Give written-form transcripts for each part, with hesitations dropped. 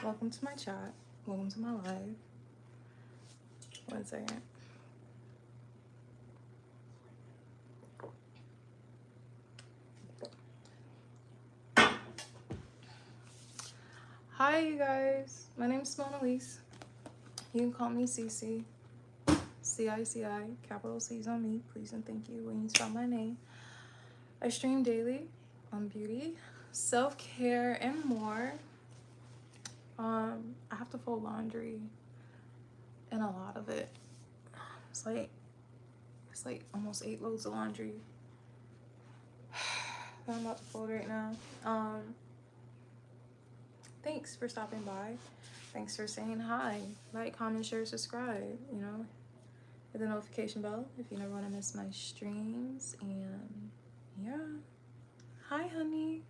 Welcome to my chat. Welcome to my live. 1 second. Hi, you guys. My name is Cimonealise. You can call me Cece. C-I-C-I. Capital C's on me. Please and thank you when you spell my name. I stream daily on beauty, self-care, and more. I have to fold laundry, and a lot of it. It's like almost 8 loads of laundry that I'm about to fold right now. Thanks for stopping by. Thanks for saying hi. Like, comment, share, subscribe. You know, hit the notification bell if you never want to miss my streams. And yeah, hi, honey.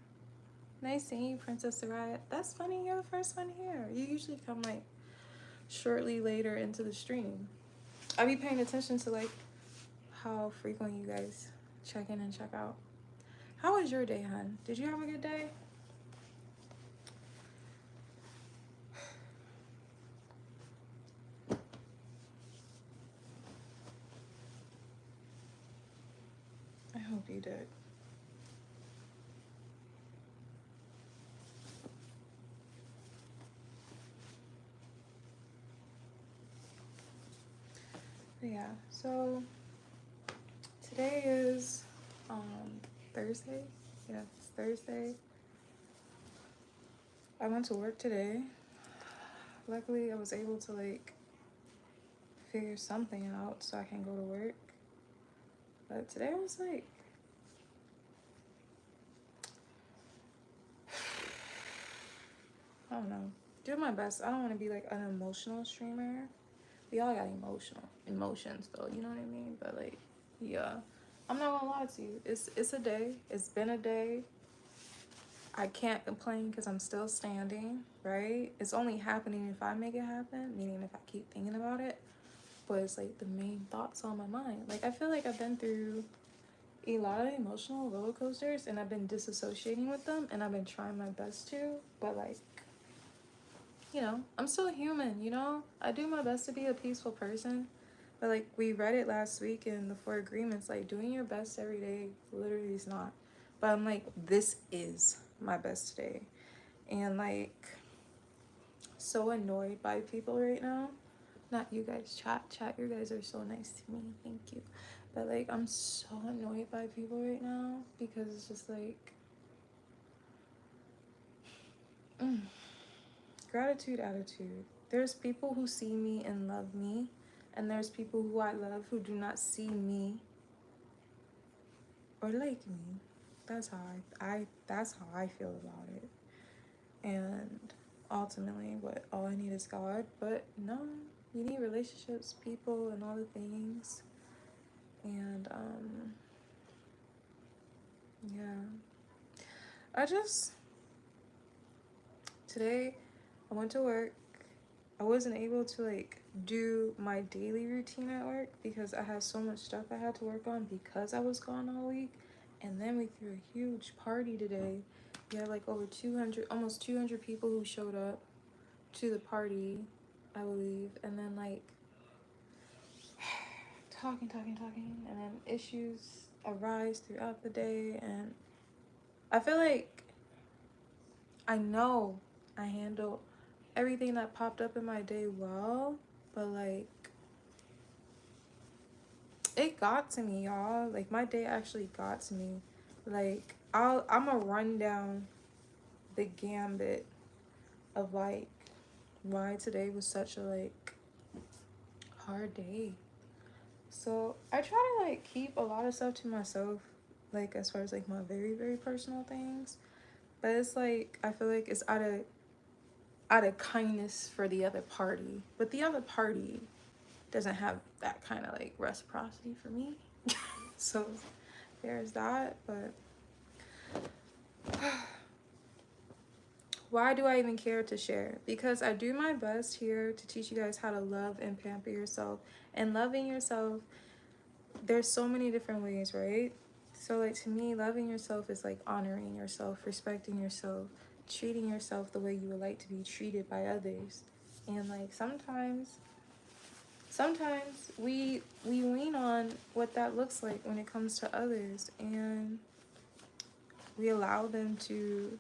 Nice seeing you, Princess Soraya. That's funny. You're the first one here. You usually come like shortly later into the stream. I be paying attention to like how frequent you guys check in and check out. How was your day, hun? Did you have a good day? I hope you did. But yeah, so today is Thursday. Yeah, it's Thursday. I went to work today. Luckily, I was able to like figure something out so I can go to work. But today I was like, I don't know, doing my best. I don't want to be like an emotional streamer. We all got emotions though, you know what I mean? But like, yeah, I'm not gonna lie to you. It's a day. It's been a day. I can't complain because I'm still standing, right? It's only happening if I make it happen, meaning if I keep thinking about it. But it's like the main thoughts on my mind. Like, I feel like I've been through a lot of emotional roller coasters and I've been disassociating with them and I've been trying my best to, but like, you know, I'm still human, you know? I do my best to be a peaceful person. But like, we read it last week in the 4 Agreements, like doing your best every day literally is not. But I'm like, this is my best day. And like, so annoyed by people right now. Not you guys, chat, you guys are so nice to me, thank you. But like, I'm so annoyed by people right now because it's just like, gratitude attitude. There's people who see me and love me, and there's people who I love who do not see me or like me. That's how that's how I feel about it. And ultimately, what all I need is God. But no, you need relationships, people, and all the things. And yeah, today I went to work. I wasn't able to like do my daily routine at work because I had so much stuff I had to work on because I was gone all week. And then we threw a huge party today. We had like over 200, almost 200 people who showed up to the party, I believe. And then like talking, and then issues arise throughout the day. And I feel like I know I handle everything that popped up in my day well, but like, it got to me, y'all. Like, my day actually got to me. Like, I'm gonna run down the gambit of like why today was such a like hard day. So I try to like keep a lot of stuff to myself, like as far as like my very, very personal things. But it's like, I feel like it's out of kindness for the other party. But the other party doesn't have that kind of like reciprocity for me. So there's that. But why do I even care to share? Because I do my best here to teach you guys how to love and pamper yourself. And loving yourself, there's so many different ways, right? So like, to me, loving yourself is like honoring yourself, respecting yourself, treating yourself the way you would like to be treated by others. And like sometimes we lean on what that looks like when it comes to others, and we allow them to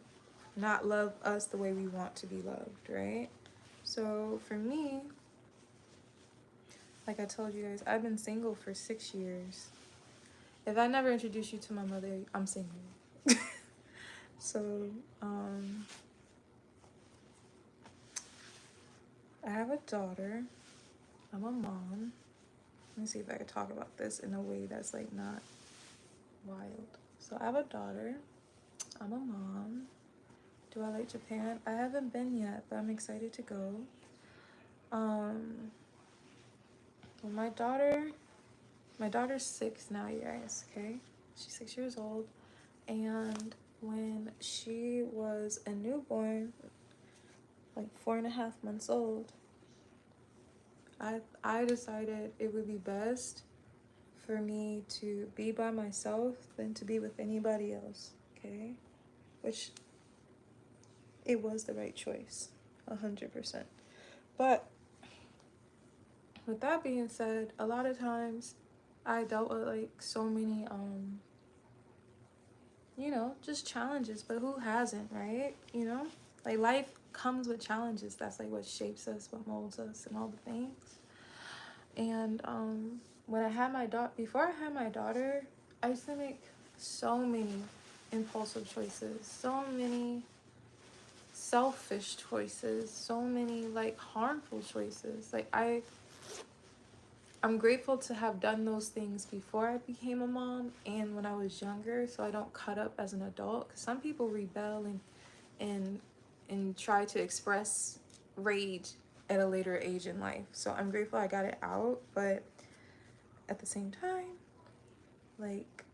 not love us the way we want to be loved, right? So for me, like I told you guys, I've been single for 6 years. If I never introduced you to my mother, I'm single. So, I have a daughter. I'm a mom. Let me see if I can talk about this in a way that's like not wild. So I have a daughter. I'm a mom. Do I like Japan? I haven't been yet, but I'm excited to go. Well, my daughter's 6 now, you guys, okay? She's 6 years old. And when she was a newborn, like 4.5 months old, I decided it would be best for me to be by myself than to be with anybody else, okay? Which it was the right choice, 100%. But with that being said, a lot of times I dealt with like so many just challenges, but who hasn't, right? Like life comes with challenges. That's like what shapes us, what molds us, and all the things. And when I had my daughter, before I had my daughter, I used to make so many impulsive choices, so many selfish choices, so many like harmful choices. Like I'm grateful to have done those things before I became a mom and when I was younger, so I don't cut up as an adult. Because some people rebel and try to express rage at a later age in life. So I'm grateful I got it out, but at the same time, like,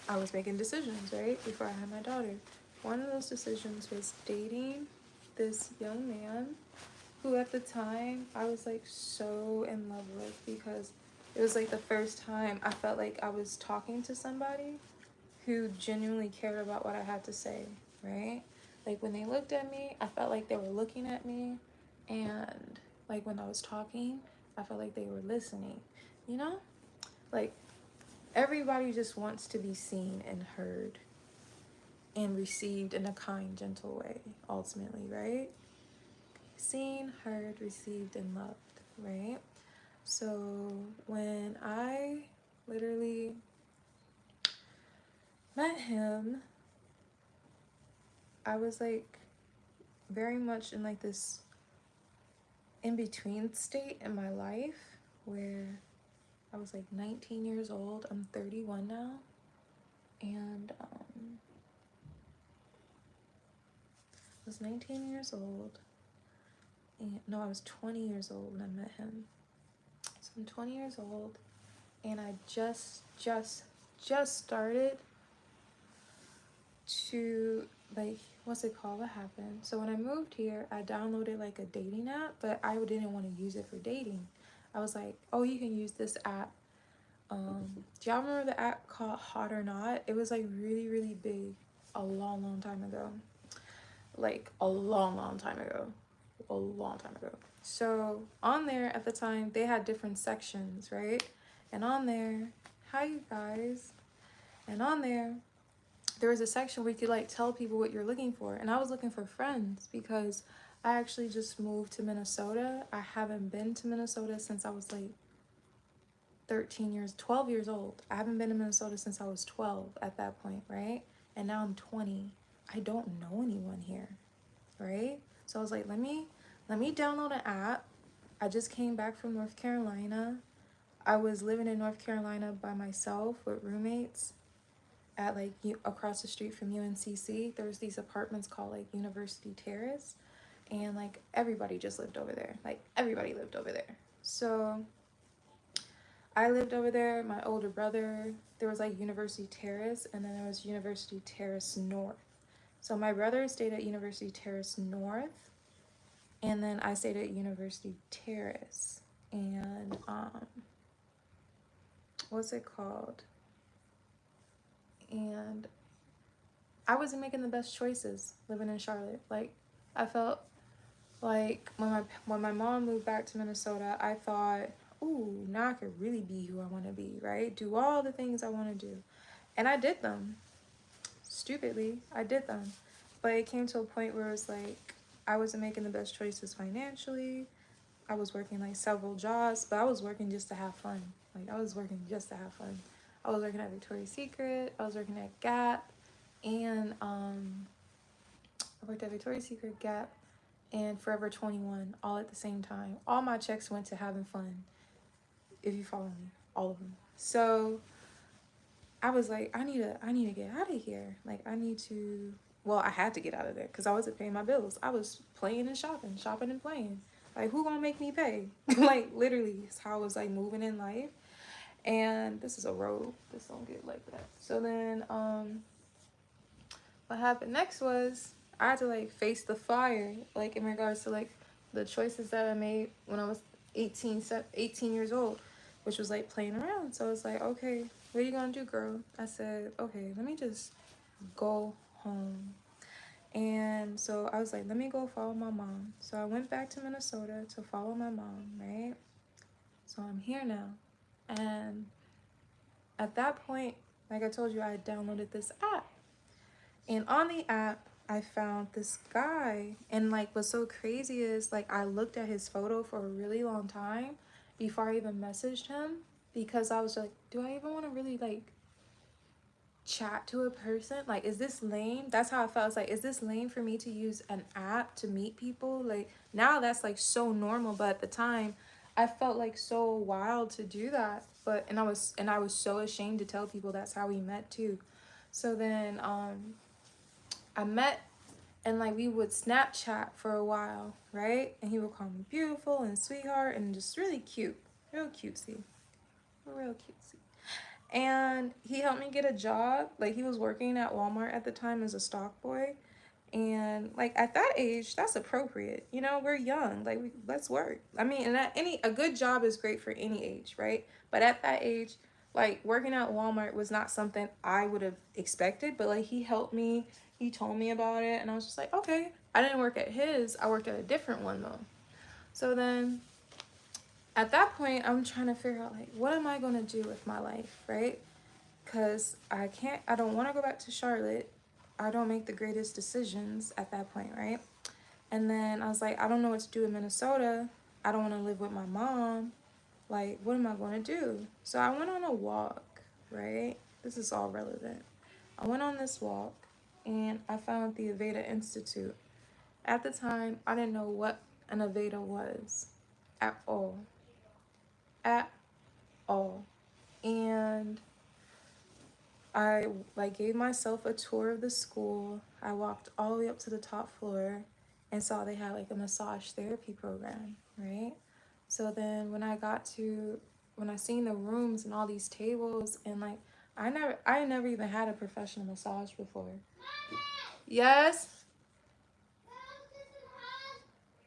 I was making decisions, right, before I had my daughter. One of those decisions was dating this young man who at the time I was like so in love with, because it was like the first time I felt like I was talking to somebody who genuinely cared about what I had to say, right? Like when they looked at me, I felt like they were looking at me, and like when I was talking, I felt like they were listening, you know? Like everybody just wants to be seen and heard and received in a kind, gentle way, ultimately, right? Seen, heard, received, and loved, right? So when I literally met him, I was like very much in like this in-between state in my life where I was like 19 years old. I'm 31 now. And I was 19 years old. And no, I was 20 years old when I met him. So I'm 20 years old, and I just started to, like, what's it called? What happened? So when I moved here, I downloaded like a dating app, but I didn't want to use it for dating. I was like, oh, you can use this app. Do y'all remember the app called Hot or Not? It was like really big a long time ago. Like a long time ago. A long time ago. So on there at the time, they had different sections, right? And on there, hi you guys. And on there was a section where you could like tell people what you're looking for. And I was looking for friends because I actually just moved to Minnesota. I haven't been to Minnesota since I was like 12 years old. I haven't been to Minnesota since I was 12 at that point, right? And now I'm 20. I don't know anyone here, right? So I was like, let me download an app. I just came back from North Carolina. I was living in North Carolina by myself with roommates at like across the street from UNCC. There was these apartments called like University Terrace, and like everybody just lived over there. Like everybody lived over there. So I lived over there, my older brother, there was like University Terrace, and then there was University Terrace North. So my brother stayed at University Terrace North, and then I stayed at University Terrace. And what's it called? And I wasn't making the best choices living in Charlotte. Like, I felt like when my mom moved back to Minnesota, I thought, ooh, now I could really be who I want to be, right? Do all the things I want to do. And I did them. Stupidly, I did them. But it came to a point where it was like, I wasn't making the best choices financially. I was working like several jobs, but I was working just to have fun. Like, I was working just to have fun. I was working at Victoria's Secret. I was working at Gap. And I worked at Victoria's Secret, Gap, and Forever 21 all at the same time. All my checks went to having fun, if you follow me, all of them. So I was like, I need to get out of here. Like, I had to get out of there because I wasn't paying my bills. I was playing and shopping and playing. Like, who gonna make me pay? Like, literally, it's how I was like moving in life. And this is a road. This don't get like that. So then, what happened next was I had to like face the fire, like in regards to like the choices that I made when I was 18 years old, which was like playing around. So I was like, okay, what are you gonna do, girl? I said, okay, let me just go home. And so I was like, let me go follow my mom. So I went back to Minnesota to follow my mom, right? So I'm here now. And at that point, like I told you, I downloaded this app. And on the app, I found this guy. And like what's so crazy is like I looked at his photo for a really long time before I even messaged him, because I was like, do I even want to really like chat to a person? Like, is this lame? That's how I felt. It's like, is this lame for me to use an app to meet people? Like, now that's like so normal, but at the time I felt like so wild to do that. But and I was so ashamed to tell people that's how we met too. So then I met, and like we would Snapchat for a while, right? And he would call me beautiful and sweetheart and just really cute, real cutesy, real cutesy. And he helped me get a job. Like, he was working at Walmart at the time as a stock boy. And like at that age, that's appropriate. You know, we're young. Like, let's work. I mean, and a good job is great for any age, right? But at that age, like working at Walmart was not something I would have expected. But like he helped me. He told me about it, and I was just like, okay. I didn't work at his. I worked at a different one though. So then at that point, I'm trying to figure out like, what am I gonna do with my life, right? Because I don't want to go back to Charlotte. I don't make the greatest decisions at that point, right? And then I was like, I don't know what to do in Minnesota. I don't want to live with my mom. Like, what am I going to do? So I went on a walk, right? This is all relevant. I went on this walk and I found the Aveda Institute. At the time, I didn't know what an Aveda was at all. At all. And I like gave myself a tour of the school. I walked all the way up to the top floor and saw they had like a massage therapy program, right? So then when I seen the rooms and all these tables, and like I never even had a professional massage before. Yes?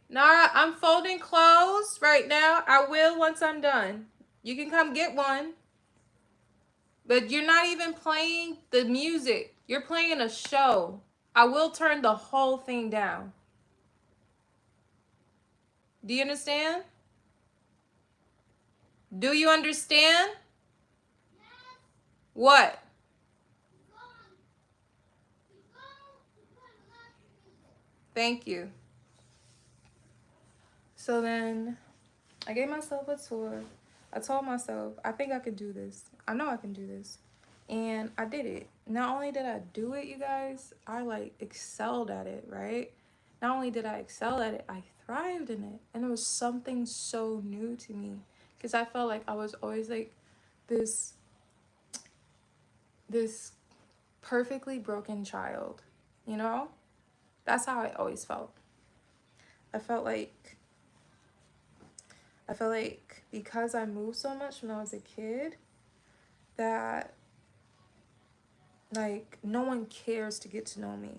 Nara, I'm folding clothes right now. I will once I'm done. You can come get one. But you're not even playing the music. You're playing a show. I will turn the whole thing down. Do you understand? Do you understand? What? Thank you. So then I gave myself a tour. I told myself, I think I could do this. I know I can do this. And I did it. Not only did I do it, you guys, I like excelled at it, right? Not only did I excel at it, I thrived in it. And it was something so new to me. Because I felt like I was always like this perfectly broken child. You know? That's how I always felt. I felt like because I moved so much when I was a kid, that like no one cares to get to know me.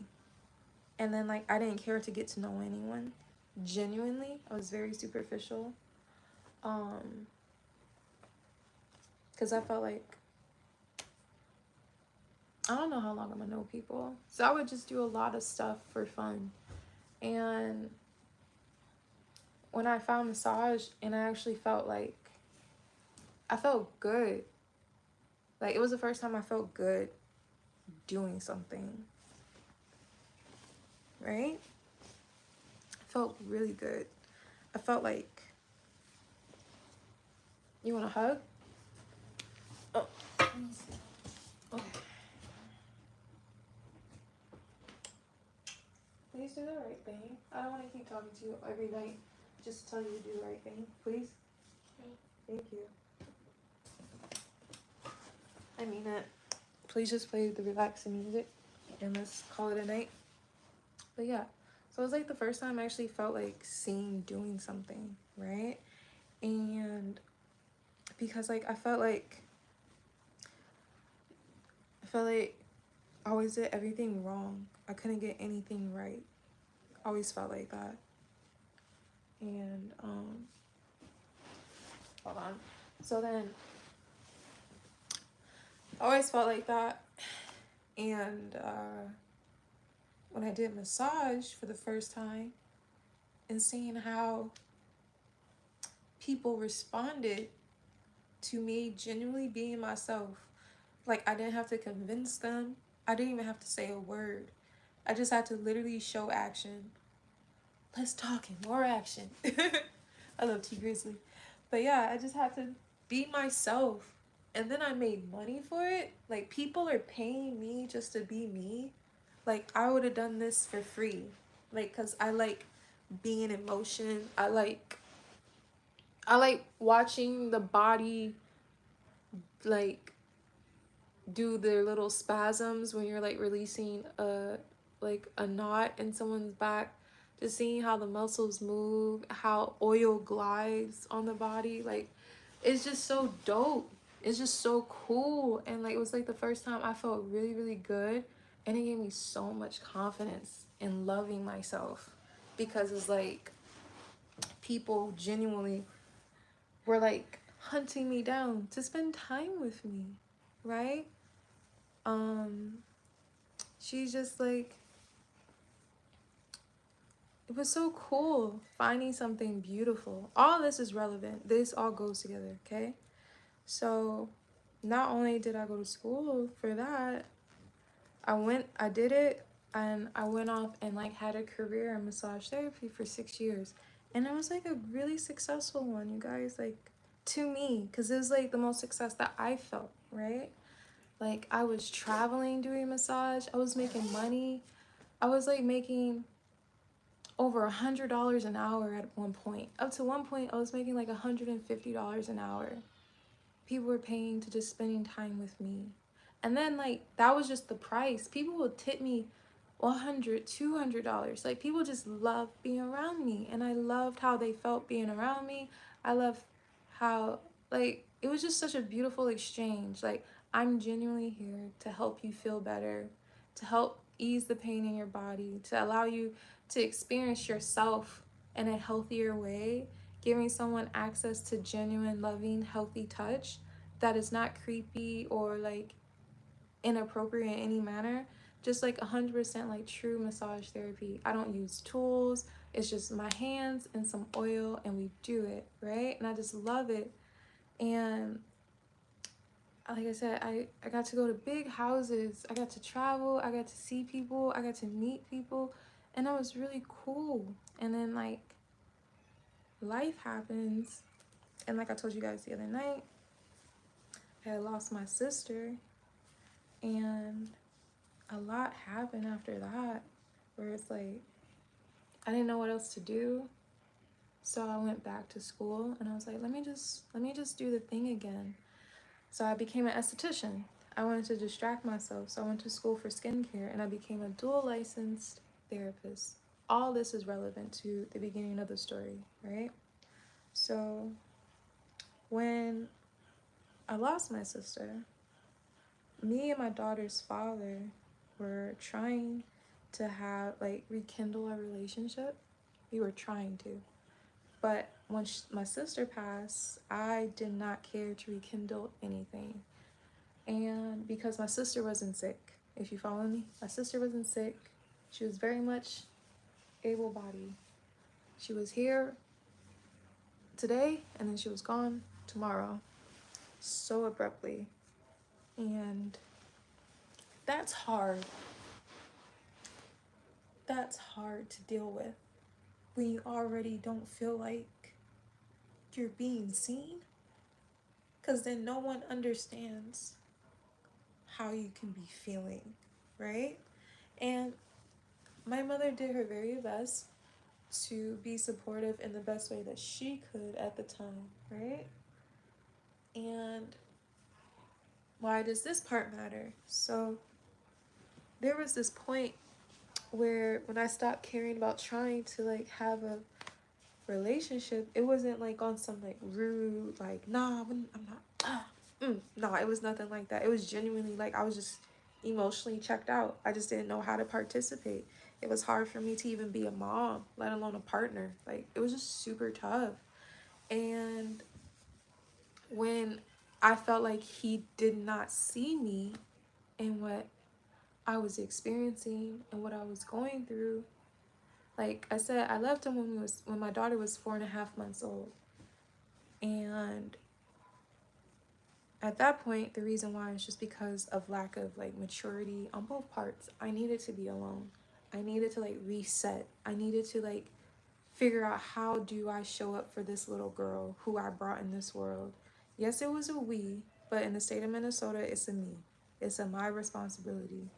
And then like I didn't care to get to know anyone. Genuinely, I was very superficial. Because I felt like I don't know how long I'm gonna know people. So I would just do a lot of stuff for fun. And when I found massage and I actually felt like I felt good. Like it was the first time I felt good doing something. Right? I felt really good. I felt like, you want a hug? Oh. Okay. Please do the right thing. I don't want to keep talking to you every night just to tell you to do the right thing. Please? Thank you. I mean it. Please just play the relaxing music and let's call it a night. But yeah, so it was like the first time I actually felt like seen doing something, right? And because like I felt like I always did everything wrong. I couldn't get anything right. I always felt like that. And hold on. So then I always felt like that. And when I did massage for the first time and seeing how people responded to me genuinely being myself, like I didn't have to convince them. I didn't even have to say a word. I just had to literally show action. Less talking, more action. I love T Grizzly. But yeah, I just had to be myself. And then I made money for it. Like people are paying me just to be me. Like I would have done this for free. Like cuz I like being in motion. I like watching the body like do their little spasms when you're like releasing a knot in someone's back, just seeing how the muscles move, how oil glides on the body. Like it's just so dope. It's just so cool. And like it was like the first time I felt really, really good, and it gave me so much confidence in loving myself, because it's like people genuinely were like hunting me down to spend time with me, right? She's just like, it was so cool finding something beautiful. All this is relevant. This all goes together, okay? So not only did I go to school for that, I did it, and I went off and like had a career in massage therapy for 6 years. And it was like a really successful one, you guys, like to me, because it was like the most success that I felt, right? Like I was traveling doing massage. I was making money. I was like making over $100 an hour at one point. Up to one point, I was making like $150 an hour. People were paying to just spending time with me. And then like that was just the price. People would tip me $100, $200. Like people just loved being around me, and I loved how they felt being around me. I loved how like it was just such a beautiful exchange. Like I'm genuinely here to help you feel better, to help ease the pain in your body, to allow you to experience yourself in a healthier way, giving someone access to genuine, loving, healthy touch that is not creepy or like inappropriate in any manner. Just like 100% like true massage therapy. I don't use tools. It's just my hands and some oil, and we do it, right? And I just love it. And like I said, I got to go to big houses. I got to travel. I got to see people. I got to meet people. And that was really cool. And then like life happens. And like I told you guys the other night, I had lost my sister. And a lot happened after that, where it's like I didn't know what else to do. So I went back to school and I was like, let me just do the thing again. So I became an esthetician. I wanted to distract myself. So I went to school for skincare and I became a dual licensed therapist. All this is relevant to the beginning of the story, right? So when I lost my sister, me and my daughter's father were trying to have like rekindle our relationship. We were trying to. But when my sister passed, I did not care to rekindle anything. And because my sister wasn't sick, if you follow me, my sister wasn't sick. She was very much able-bodied. She was here today and then she was gone tomorrow, so abruptly. And that's hard. That's hard to deal with when you already don't feel like you're being seen, because then no one understands how you can be feeling, right? And my mother did her very best to be supportive in the best way that she could at the time, right? And why does this part matter? So there was this point where when I stopped caring about trying to like have a relationship, it wasn't like on some like rude like I'm not no, it was nothing like that. It was genuinely like I was just emotionally checked out. I just didn't know how to participate. It was hard for me to even be a mom, let alone a partner. Like it was just super tough. And when I felt like he did not see me and what I was experiencing and what I was going through, like I said, I left him when my daughter was 4.5 months old. And at that point, the reason why is just because of lack of like maturity on both parts. I needed to be alone. I needed to like reset. I needed to like figure out how do I show up for this little girl who I brought in this world. Yes, it was a we, but in the state of Minnesota, it's a me. It's a my responsibility.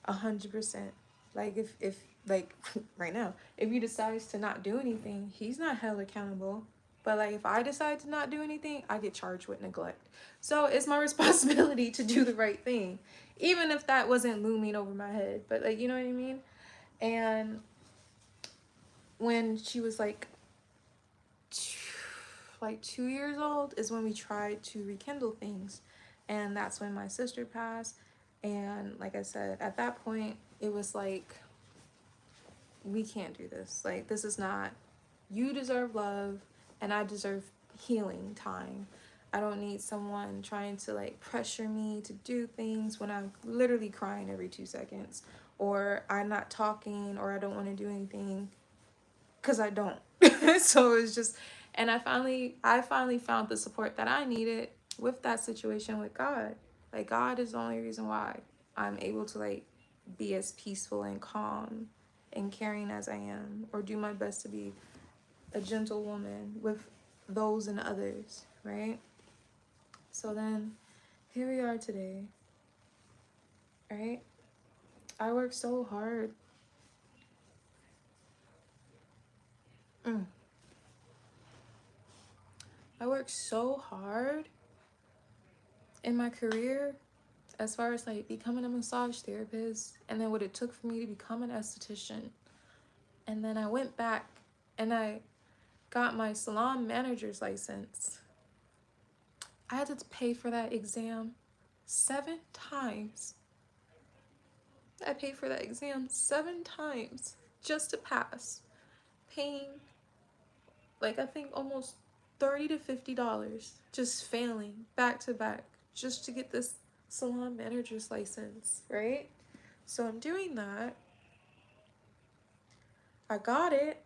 100%. Like if like right now, if he decides to not do anything, he's not held accountable. But like if I decide to not do anything, I get charged with neglect. So it's my responsibility to do the right thing, even if that wasn't looming over my head. But like you know what I mean? And when she was like 2 years old is when we tried to rekindle things, and that's when my sister passed. And like I said, at that point it was like, we can't do this. Like this is not, you deserve love and I deserve healing time. I don't need someone trying to like pressure me to do things when I'm literally crying every 2 seconds, or I'm not talking, or I don't want to do anything because I don't. So it's just, and I finally found the support that I needed with that situation with God. Like God is the only reason why I'm able to like be as peaceful and calm and caring as I am, or do my best to be a gentle woman with those and others, right? So then here we are today, right? I worked so hard. I worked so hard in my career as far as like becoming a massage therapist, and then what it took for me to become an esthetician. And then I went back and I got my salon manager's license. I had to pay for that exam 7 times. I paid for that exam 7 times just to pass, paying like I think almost $30 to $50, just failing back to back just to get this salon manager's license, right? So I'm doing that. I got it.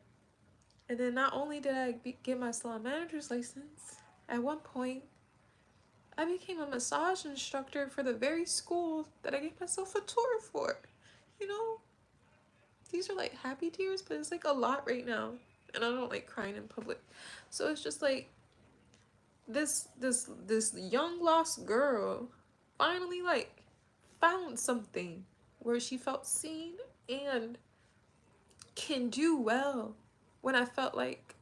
And then not only did I get my salon manager's license, at one point, I became a massage instructor for the very school that I gave myself a tour for. You know, these are like happy tears, but it's like a lot right now. And I don't like crying in public. So it's just like this young lost girl finally like found something where she felt seen and can do well, when I felt like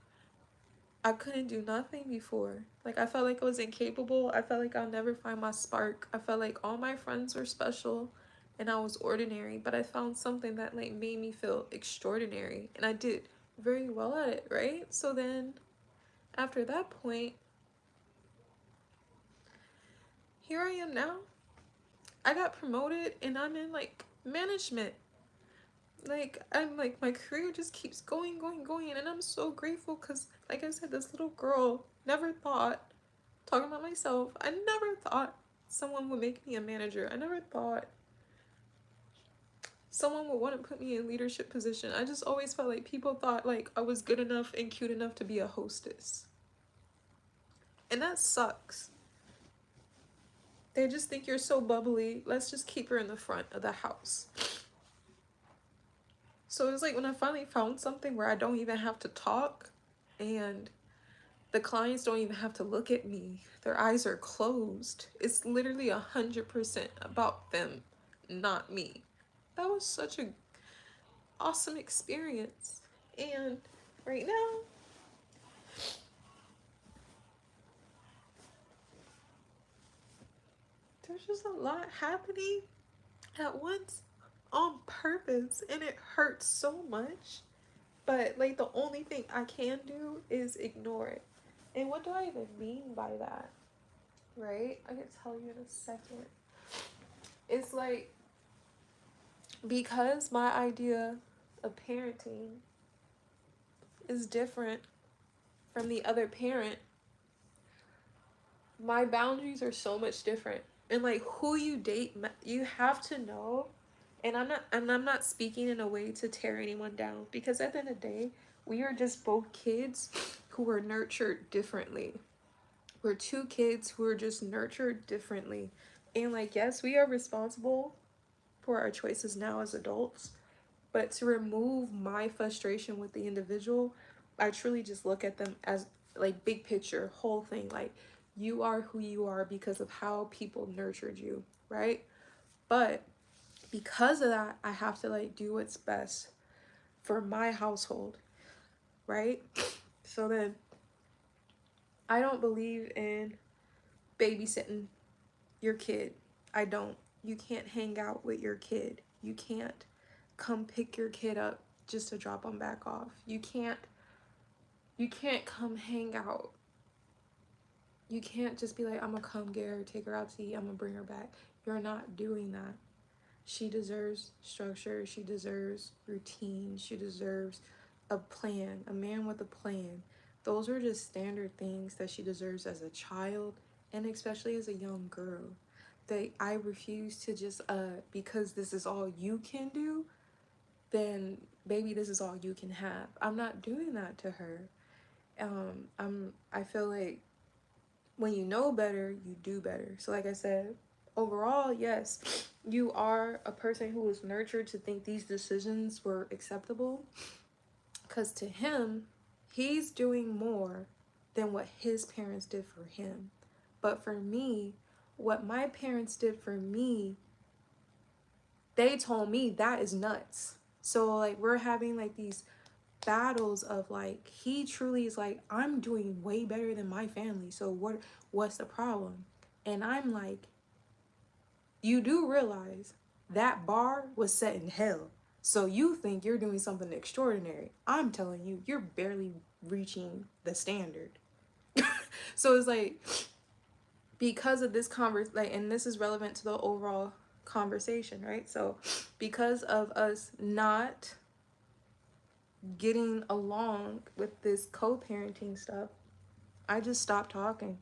I couldn't do nothing before. Like I felt like I was incapable. I felt like I'll never find my spark. I felt like all my friends were special and I was ordinary, but I found something that like made me feel extraordinary, and I did very well at it, right? So then after that point, here I am now. I got promoted and I'm in like management. Like I'm like, my career just keeps going, and I'm so grateful because like I said, this little girl never thought, talking about myself, I never thought someone would make me a manager. I never thought someone would want to put me in leadership position. I just always felt like people thought like I was good enough and cute enough to be a hostess. And that sucks. They just think you're so bubbly. Let's just keep her in the front of the house. So it's like when I finally found something where I don't even have to talk and the clients don't even have to look at me. Their eyes are closed. It's literally 100% about them, not me. That was such a awesome experience. And right now, there's just a lot happening at once on purpose, and it hurts so much. But like the only thing I can do is ignore it. And what do I even mean by that? Right? I can tell you in a second. It's like because my idea of parenting is different from the other parent, my boundaries are so much different. And like who you date, you have to know. And I'm not speaking in a way to tear anyone down, because at the end of the day, we are just both kids who were nurtured differently. We're two kids who are just nurtured differently. And like yes, we are responsible for our choices now as adults, but to remove my frustration with the individual, I truly just look at them as like big picture, whole thing. Like you are who you are because of how people nurtured you, right? But because of that, I have to like do what's best for my household, right? So then I don't believe in babysitting your kid. I don't. You can't hang out with your kid. You can't come pick your kid up just to drop them back off. You can't come hang out. You can't just be like, I'm gonna come get her, take her out to eat, I'm gonna bring her back. You're not doing that. She deserves structure, she deserves routine, she deserves a plan, a man with a plan. Those are just standard things that she deserves as a child, and especially as a young girl. That I refuse to just because this is all you can do, then baby, this is all you can have. I'm not doing that to her. I feel like when you know better, you do better. So like I said, overall, yes, you are a person who was nurtured to think these decisions were acceptable, because to him, he's doing more than what his parents did for him. But for me, what my parents did for me, they told me that is nuts. So like we're having like these battles of like, he truly is like, I'm doing way better than my family, so what's the problem? And I'm like, you do realize that bar was set in hell, so you think you're doing something extraordinary. I'm telling you, you're barely reaching the standard. So it's like, because of this like, and this is relevant to the overall conversation, right? So because of us not getting along with this co-parenting stuff, I just stopped talking.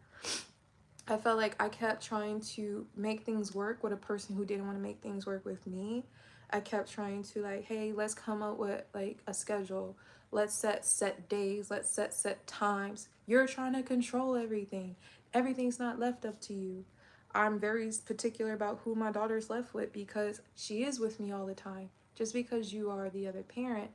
I felt like I kept trying to make things work with a person who didn't want to make things work with me. I kept trying to like, hey, let's come up with like a schedule. Let's set days. Let's set times. You're trying to control everything. Everything's not left up to you. I'm very particular about who my daughter's left with, because she is with me all the time. Just because you are the other parent,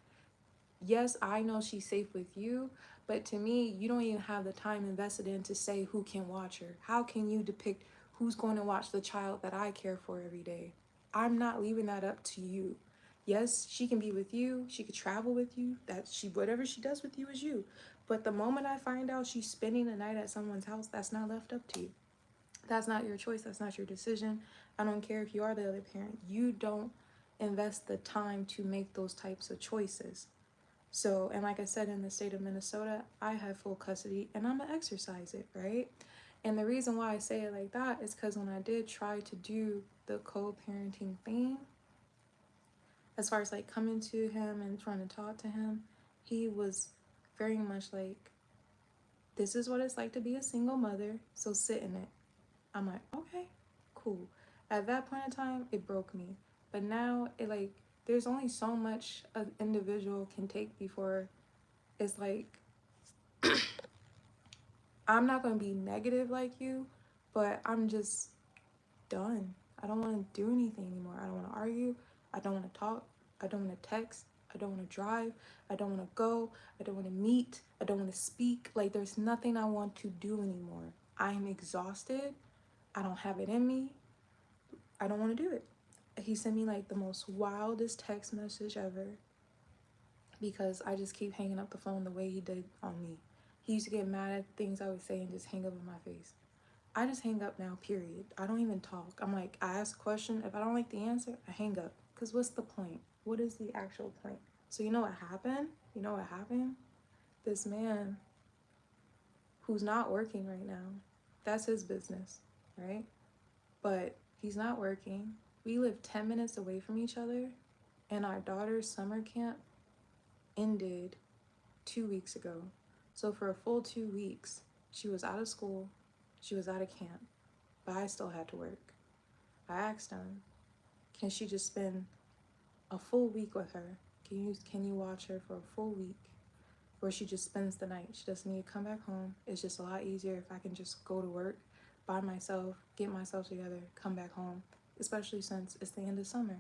yes, I know she's safe with you, but to me, you don't even have the time invested in to say who can watch her. How can you depict who's going to watch the child that I care for every day? I'm not leaving that up to you. Yes, she can be with you, she could travel with you, that she whatever she does with you is you. But the moment I find out she's spending the night at someone's house, that's not left up to you. That's not your choice, that's not your decision. I don't care if you are the other parent. You don't invest the time to make those types of choices. So, and like I said, in the state of Minnesota, I have full custody and I'm gonna exercise it, right? And the reason why I say it like that is because when I did try to do the co-parenting thing, as far as like coming to him and trying to talk to him, he was very much like, this is what it's like to be a single mother, so sit in it. I'm like, okay, cool. At that point in time, it broke me. But now, it like, there's only so much an individual can take before it's like, I'm not going to be negative like you, but I'm just done. I don't want to do anything anymore. I don't want to argue. I don't want to talk. I don't want to text. I don't want to drive. I don't want to go. I don't want to meet. I don't want to speak. Like, there's nothing I want to do anymore. I'm exhausted. I don't have it in me. I don't want to do it. He sent me like the most wildest text message ever because I just keep hanging up the phone the way he did on me. He used to get mad at things I would say and just hang up in my face. I just hang up now, period. I don't even talk. I'm like, I ask a question. If I don't like the answer, I hang up. Because what's the point? What is the actual point? So you know what happened? You know what happened? This man who's not working right now, that's his business, right? But he's not working. We live 10 minutes away from each other. And our daughter's summer camp ended 2 weeks ago. So for a full 2 weeks, she was out of school. She was out of camp. But I still had to work. I asked him, can she just spend a full week with her? Can you watch her for a full week where she just spends the night? She doesn't need to come back home. It's just a lot easier if I can just go to work by myself, get myself together, come back home, especially since it's the end of summer.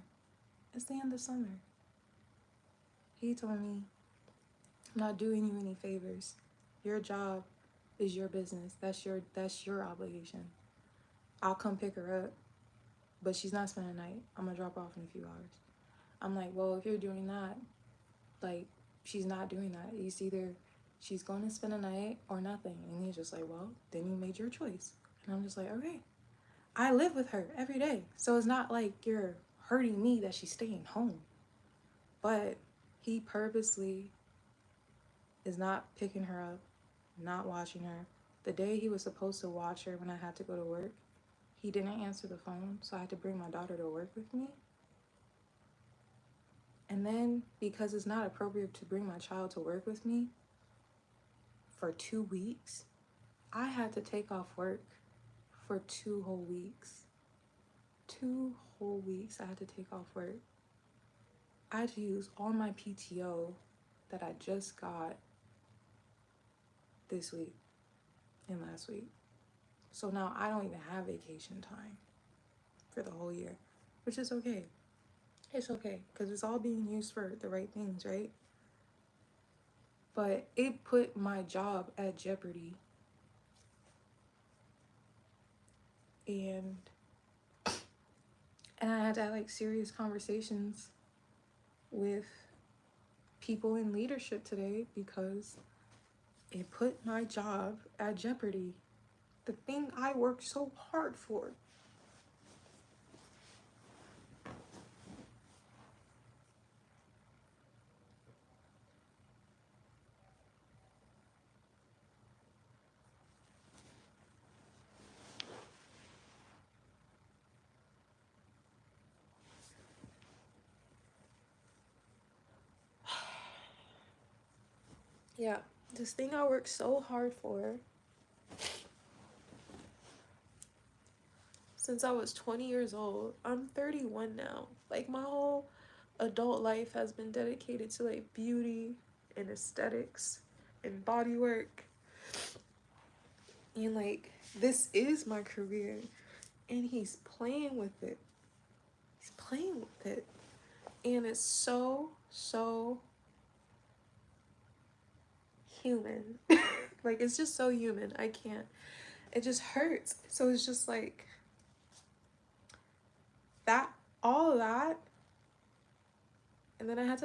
It's the end of summer. He told me, I'm not doing you any favors. Your job is your business. That's your obligation. I'll come pick her up, but she's not spending the night. I'm gonna drop her off in a few hours. I'm like, well, if you're doing that, like, she's not doing that. It's either she's going to spend a night or nothing. And he's just like, well, then you made your choice. And I'm just like, okay. I live with her every day. So it's not like you're hurting me that she's staying home. But he purposely is not picking her up, not watching her. The day he was supposed to watch her when I had to go to work, he didn't answer the phone, so I had to bring my daughter to work with me. And then, because it's not appropriate to bring my child to work with me for 2 weeks, I had to take off work for 2 whole weeks. 2 whole weeks I had to take off work. I had to use all my PTO that I just got this week and last week. So now I don't even have vacation time for the whole year, which is okay. It's okay, because it's all being used for the right things, right? But it put my job at jeopardy. And I had to have like serious conversations with people in leadership today because it put my job at jeopardy. The thing I worked so hard for. Yeah, this thing I worked so hard for since I was 20 years old. I'm 31 now. Like, my whole adult life has been dedicated to like beauty and aesthetics and body work. And like, this is my career. And he's playing with it. He's playing with it. And it's so human. Like, it's just so human. I can't. It just hurts. So it's just like that, all of that. And then I had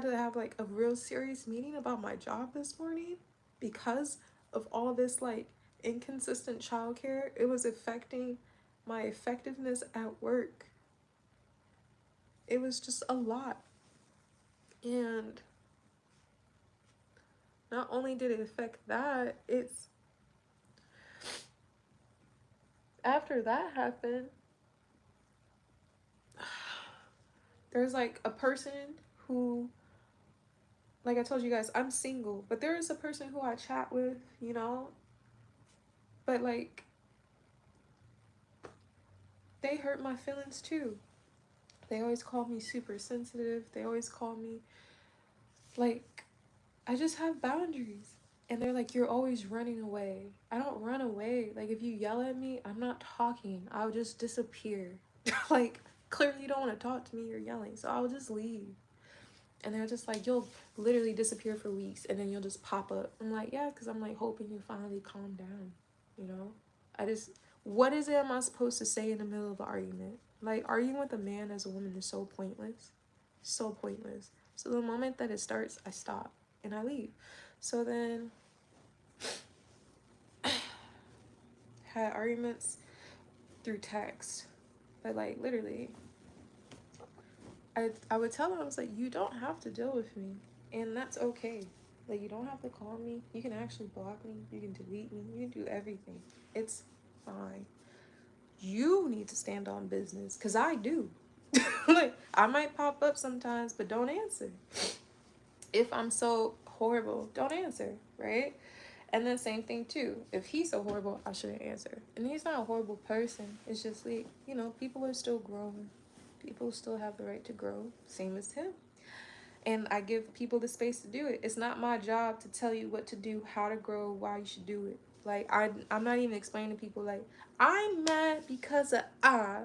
to have like a real serious meeting about my job this morning because of all this like inconsistent childcare. It was affecting my effectiveness at work. It was just a lot. And not only did it affect that, it's after that happened, there's like a person who, like I told you guys, I'm single, but there is a person who I chat with, but like they hurt my feelings too. They always call me super sensitive. They always call me like, I just have boundaries. And they're like, you're always running away. I don't run away. Like, if you yell at me, I'm not talking. I'll just disappear. Like, clearly you don't want to talk to me, you're yelling. So I'll just leave. And they're just like, you'll literally disappear for weeks and then you'll just pop up. I'm like, yeah, because I'm like hoping you finally calm down. You know? What is it am I supposed to say in the middle of an argument? Like, arguing with a man as a woman is so pointless. So pointless. So the moment that it starts, I stop and I leave. So then, had arguments through text. But like, literally, I would tell them, I was like, you don't have to deal with me. And that's okay. Like, you don't have to call me. You can actually block me. You can delete me. You can do everything. It's fine. You need to stand on business. Because I do. Like, I might pop up sometimes, but don't answer. If I'm so horrible, don't answer, right? And then same thing too. If he's so horrible, I shouldn't answer. And he's not a horrible person. It's just like, you know, people are still growing. People still have the right to grow, same as him. And I give people the space to do it. It's not my job to tell you what to do, how to grow, why you should do it. Like, I'm not even explaining to people, like, I'm mad because of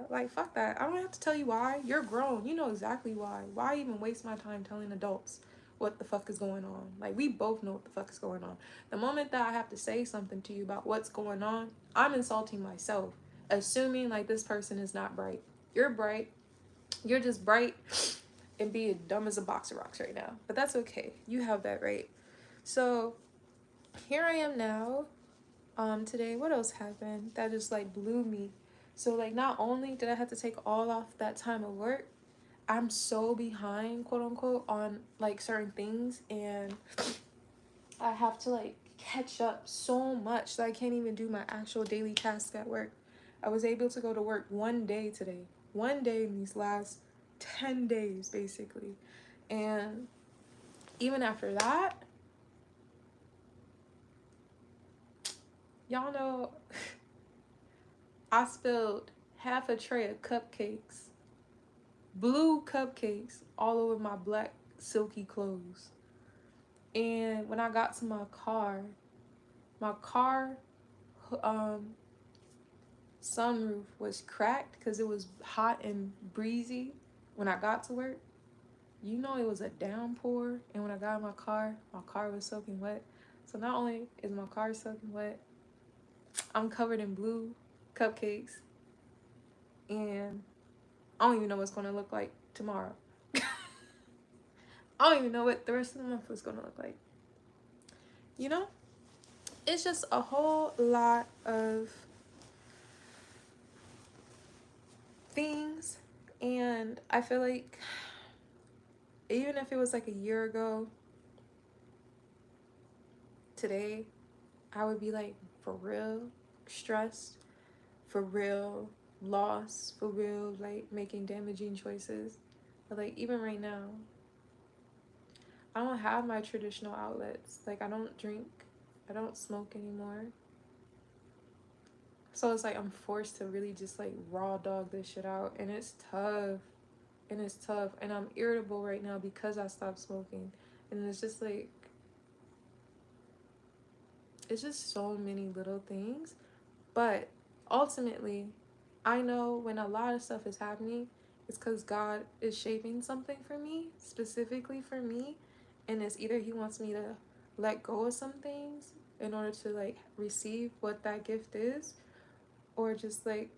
like, fuck that. I don't have to tell you why. You're grown. You know exactly why. Why even waste my time telling adults what the fuck is going on? Like, we both know what the fuck is going on. The moment that I have to say something to you about what's going on, I'm insulting myself, assuming like this person is not bright. You're bright. You're just bright and being dumb as a box of rocks right now. But that's okay. You have that right. So here I am now. Today, what else happened that just like blew me? So like, not only did I have to take all off that time of work, I'm so behind, quote unquote, on like certain things, and I have to like catch up so much that I can't even do my actual daily tasks at work. I was able to go to work one day today. One day in these last 10 days, basically. And even after that, y'all know, I spilled half a tray of cupcakes, blue cupcakes, all over my black silky clothes. And when I got to my car sunroof was cracked because it was hot and breezy when I got to work. You know, it was a downpour, and when I got in my car was soaking wet. So not only is my car soaking wet, I'm covered in blue cupcakes, and I don't even know what's going to look like tomorrow. I don't even know what the rest of the month is going to look like. You know? It's just a whole lot of things, and I feel like even if it was like a year ago today, I would be like, for real stressed, for real lost, for real like making damaging choices. But like, even right now, I don't have my traditional outlets. Like, I don't drink, I don't smoke anymore. So it's like I'm forced to really just like raw dog this shit out, and it's tough. And I'm irritable right now because I stopped smoking. And it's just like, it's just so many little things. But ultimately, I know when a lot of stuff is happening, it's because God is shaping something for me, specifically for me. And it's either he wants me to let go of some things in order to like receive what that gift is, or just like,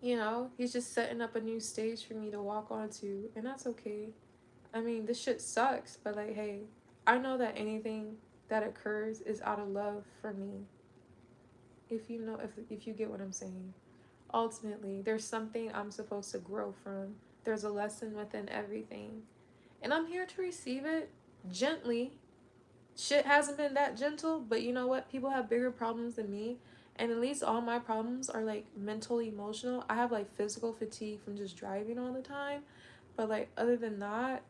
you know, he's just setting up a new stage for me to walk onto, and that's okay. I mean, this shit sucks, but like, hey, I know that anything that occurs is out of love for me. If you know, if you get what I'm saying. Ultimately, there's something I'm supposed to grow from. There's a lesson within everything. And I'm here to receive it gently. Shit hasn't been that gentle, but you know what? People have bigger problems than me. And at least all my problems are like mental, emotional. I have like physical fatigue from just driving all the time. But like, other than that,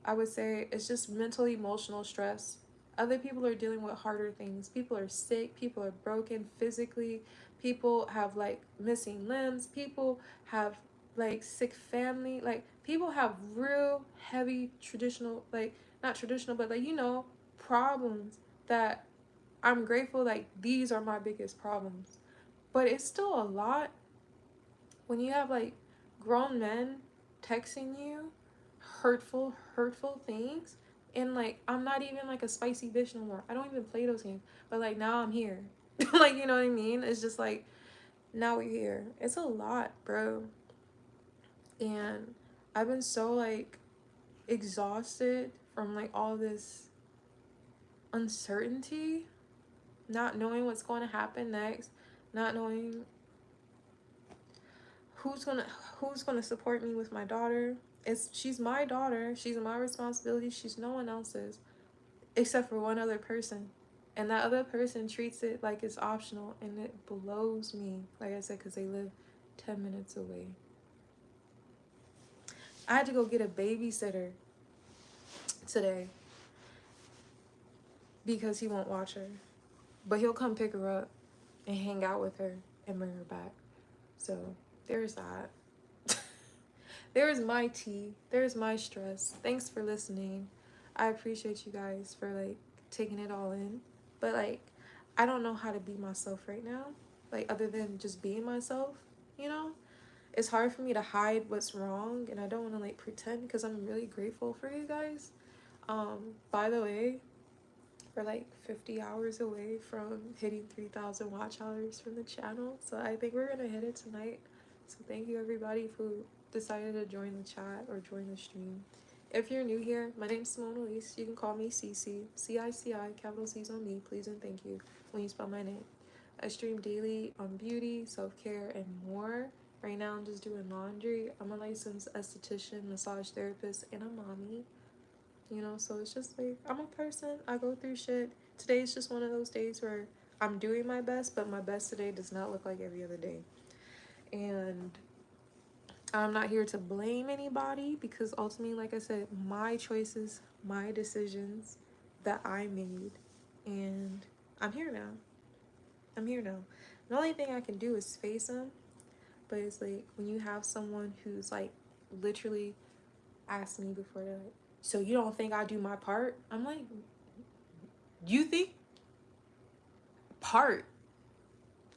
I would say it's just mental, emotional stress. Other people are dealing with harder things. People are sick. People are broken physically. People have like missing limbs. People have like sick family. Like people have real heavy traditional, like not traditional, but like, you know, problems that I'm grateful, like these are my biggest problems. But it's still a lot when you have like grown men texting you hurtful things. And like I'm not even like a spicy bitch no more. I don't even play those games. But like now I'm here. Like, you know what I mean? It's just like now we're here. It's a lot, bro. And I've been so like exhausted from like all this uncertainty, not knowing what's going to happen next, not knowing who's gonna who's gonna support me with my daughter. She's my daughter. She's my responsibility. She's no one else's, except for one other person, and that other person treats it like it's optional, and it blows me. Like I said, because they live 10 minutes away. I had to go get a babysitter today because he won't watch her, but he'll come pick her up and hang out with her and bring her back. So there's that. There's my tea. There's my stress. Thanks for listening. I appreciate you guys for like taking it all in. But like, I don't know how to be myself right now. Like, other than just being myself, you know? It's hard for me to hide what's wrong, and I don't want to like pretend, because I'm really grateful for you guys. By the way, we're like 50 hours away from hitting 3,000 watch hours from the channel. So I think we're gonna hit it tonight. So thank you everybody who decided to join the chat or join the stream. If you're new here, my name's Cimonealise. You can call me CC, C-I-C-I, capital C's on me, please and thank you when you spell my name. I stream daily on beauty, self-care, and more. Right now I'm just doing laundry. I'm a licensed esthetician, massage therapist, and a mommy. You know, so it's just like, I'm a person. I go through shit. Today's just one of those days where I'm doing my best, but my best today does not look like every other day. And I'm not here to blame anybody, because ultimately, like I said, my choices, my decisions that I made, and I'm here now. I'm here now. The only thing I can do is face them, but it's like when you have someone who's like literally asked me before, they're like, so you don't think I do my part? I'm like, you think part?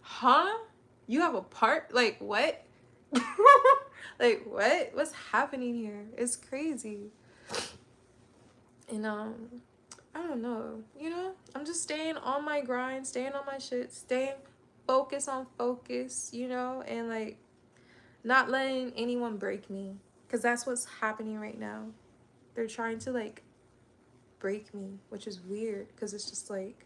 Huh? You have a part? Like what? Like what? What's happening here? It's crazy. And I don't know, you know? I'm just staying on my grind, staying on my shit, staying focused on focus, you know, and like not letting anyone break me, because that's what's happening right now. They're trying to like break me, which is weird, because it's just like,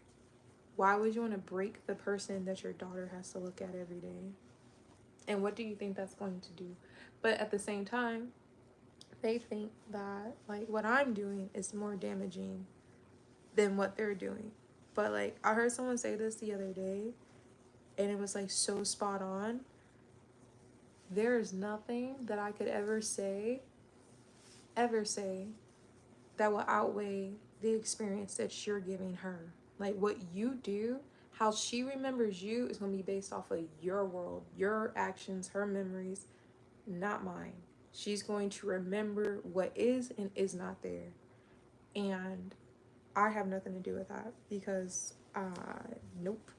why would you want to break the person that your daughter has to look at every day? And what do you think that's going to do? But at the same time, they think that like what I'm doing is more damaging than what they're doing. But like I heard someone say this the other day, and it was like so spot on. There is nothing that I could ever say that will outweigh the experience that you're giving her. Like what you do, how she remembers you is going to be based off of your world, your actions, her memories, not mine. She's going to remember what is and is not there. And I have nothing to do with that, because nope.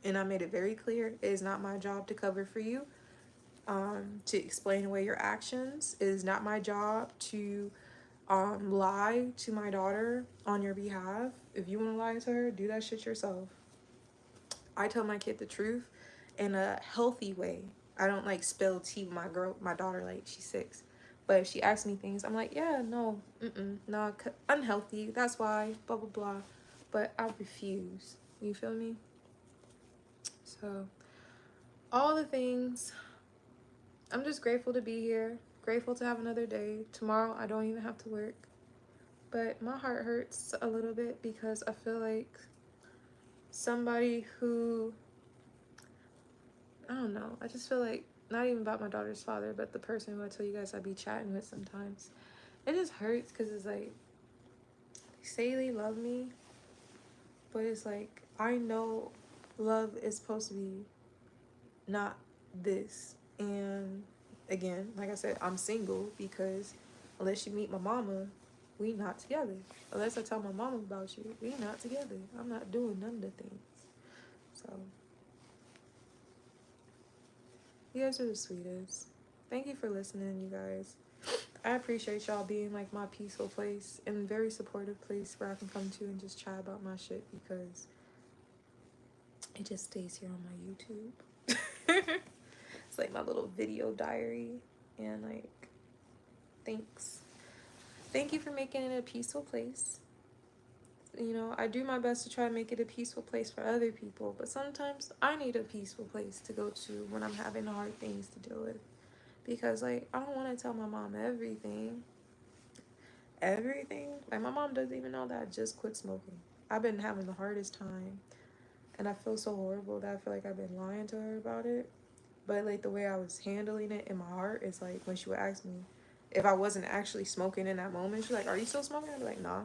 And I made it very clear, it is not my job to cover for you. To explain away your actions. It is not my job to lie to my daughter on your behalf. If you want to lie to her, do that shit yourself. I tell my kid the truth in a healthy way. I don't like spill tea with my daughter, like she's 6. But if she asks me things, I'm like, yeah, no, no, unhealthy. That's why, blah, blah, blah. But I refuse. You feel me? So, all the things. I'm just grateful to be here. Grateful to have another day. Tomorrow, I don't even have to work. But my heart hurts a little bit, because I feel like somebody who, I don't know, I just feel like, not even about my daughter's father, but the person who I tell you guys I be chatting with sometimes. It just hurts, because it's like, say they love me, but it's like, I know love is supposed to be not this. And again, like I said, I'm single because unless you meet my mama, we not together. Unless I tell my mama about you, we not together. I'm not doing none of the things. So you guys are the sweetest. Thank you for listening, you guys. I appreciate y'all being like my peaceful place and very supportive place where I can come to and just chat about my shit, because it just stays here on my YouTube. It's like my little video diary. And like, thanks. Thank you for making it a peaceful place. You know, I do my best to try to make it a peaceful place for other people, but sometimes I need a peaceful place to go to when I'm having hard things to deal with. Because like, I don't want to tell my mom everything. Everything. Like, my mom doesn't even know that I just quit smoking. I've been having the hardest time, and I feel so horrible that I feel like I've been lying to her about it. But like, the way I was handling it in my heart is like, when she would ask me if I wasn't actually smoking in that moment, she's like, "Are you still smoking?" I'd be like, "Nah."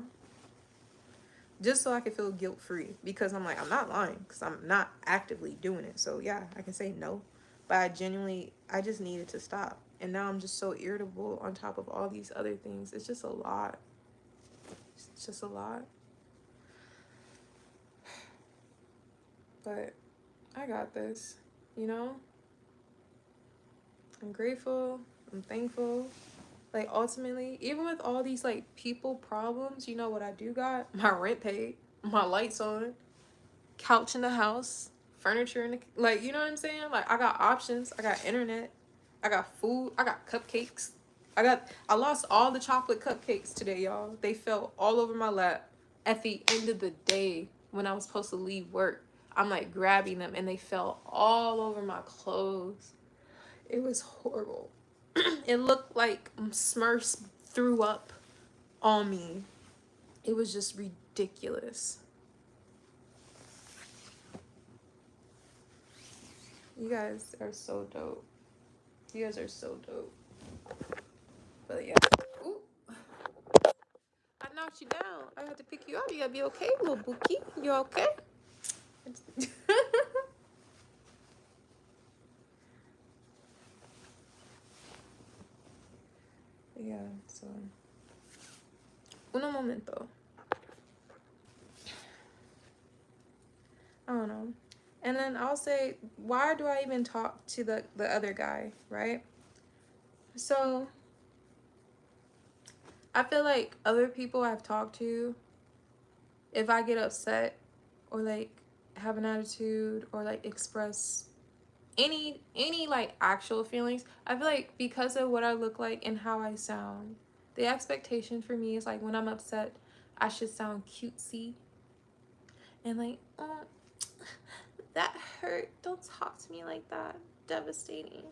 Just so I could feel guilt free, because I'm like, I'm not lying, because I'm not actively doing it. So yeah, I can say no, but I just needed to stop. And now I'm just so irritable on top of all these other things. It's just a lot. It's just a lot. But I got this, you know? I'm grateful. I'm thankful. Like, ultimately, even with all these like people problems, you know what I do got? My rent paid, my lights on, couch in the house, furniture in the, like, you know what I'm saying? Like, I got options. I got internet. I got food. I got cupcakes. I lost all the chocolate cupcakes today, y'all. They fell all over my lap at the end of the day when I was supposed to leave work. I'm like grabbing them and they fell all over my clothes. It was horrible. It looked like Smurfs threw up on me. It was just ridiculous. You guys are so dope. You guys are so dope. But yeah. Ooh. I knocked you down. I had to pick you up. You gotta be okay, little Bookie. You okay? Yeah, so. Uno momento. I don't know. And then I'll say, why do I even talk to the other guy, right? So I feel like other people I've talked to, if I get upset or like have an attitude or like express any like actual feelings, I feel like because of what I look like and how I sound, the expectation for me is like, when I'm upset, I should sound cutesy and like, oh, that hurt, don't talk to me like that, devastating.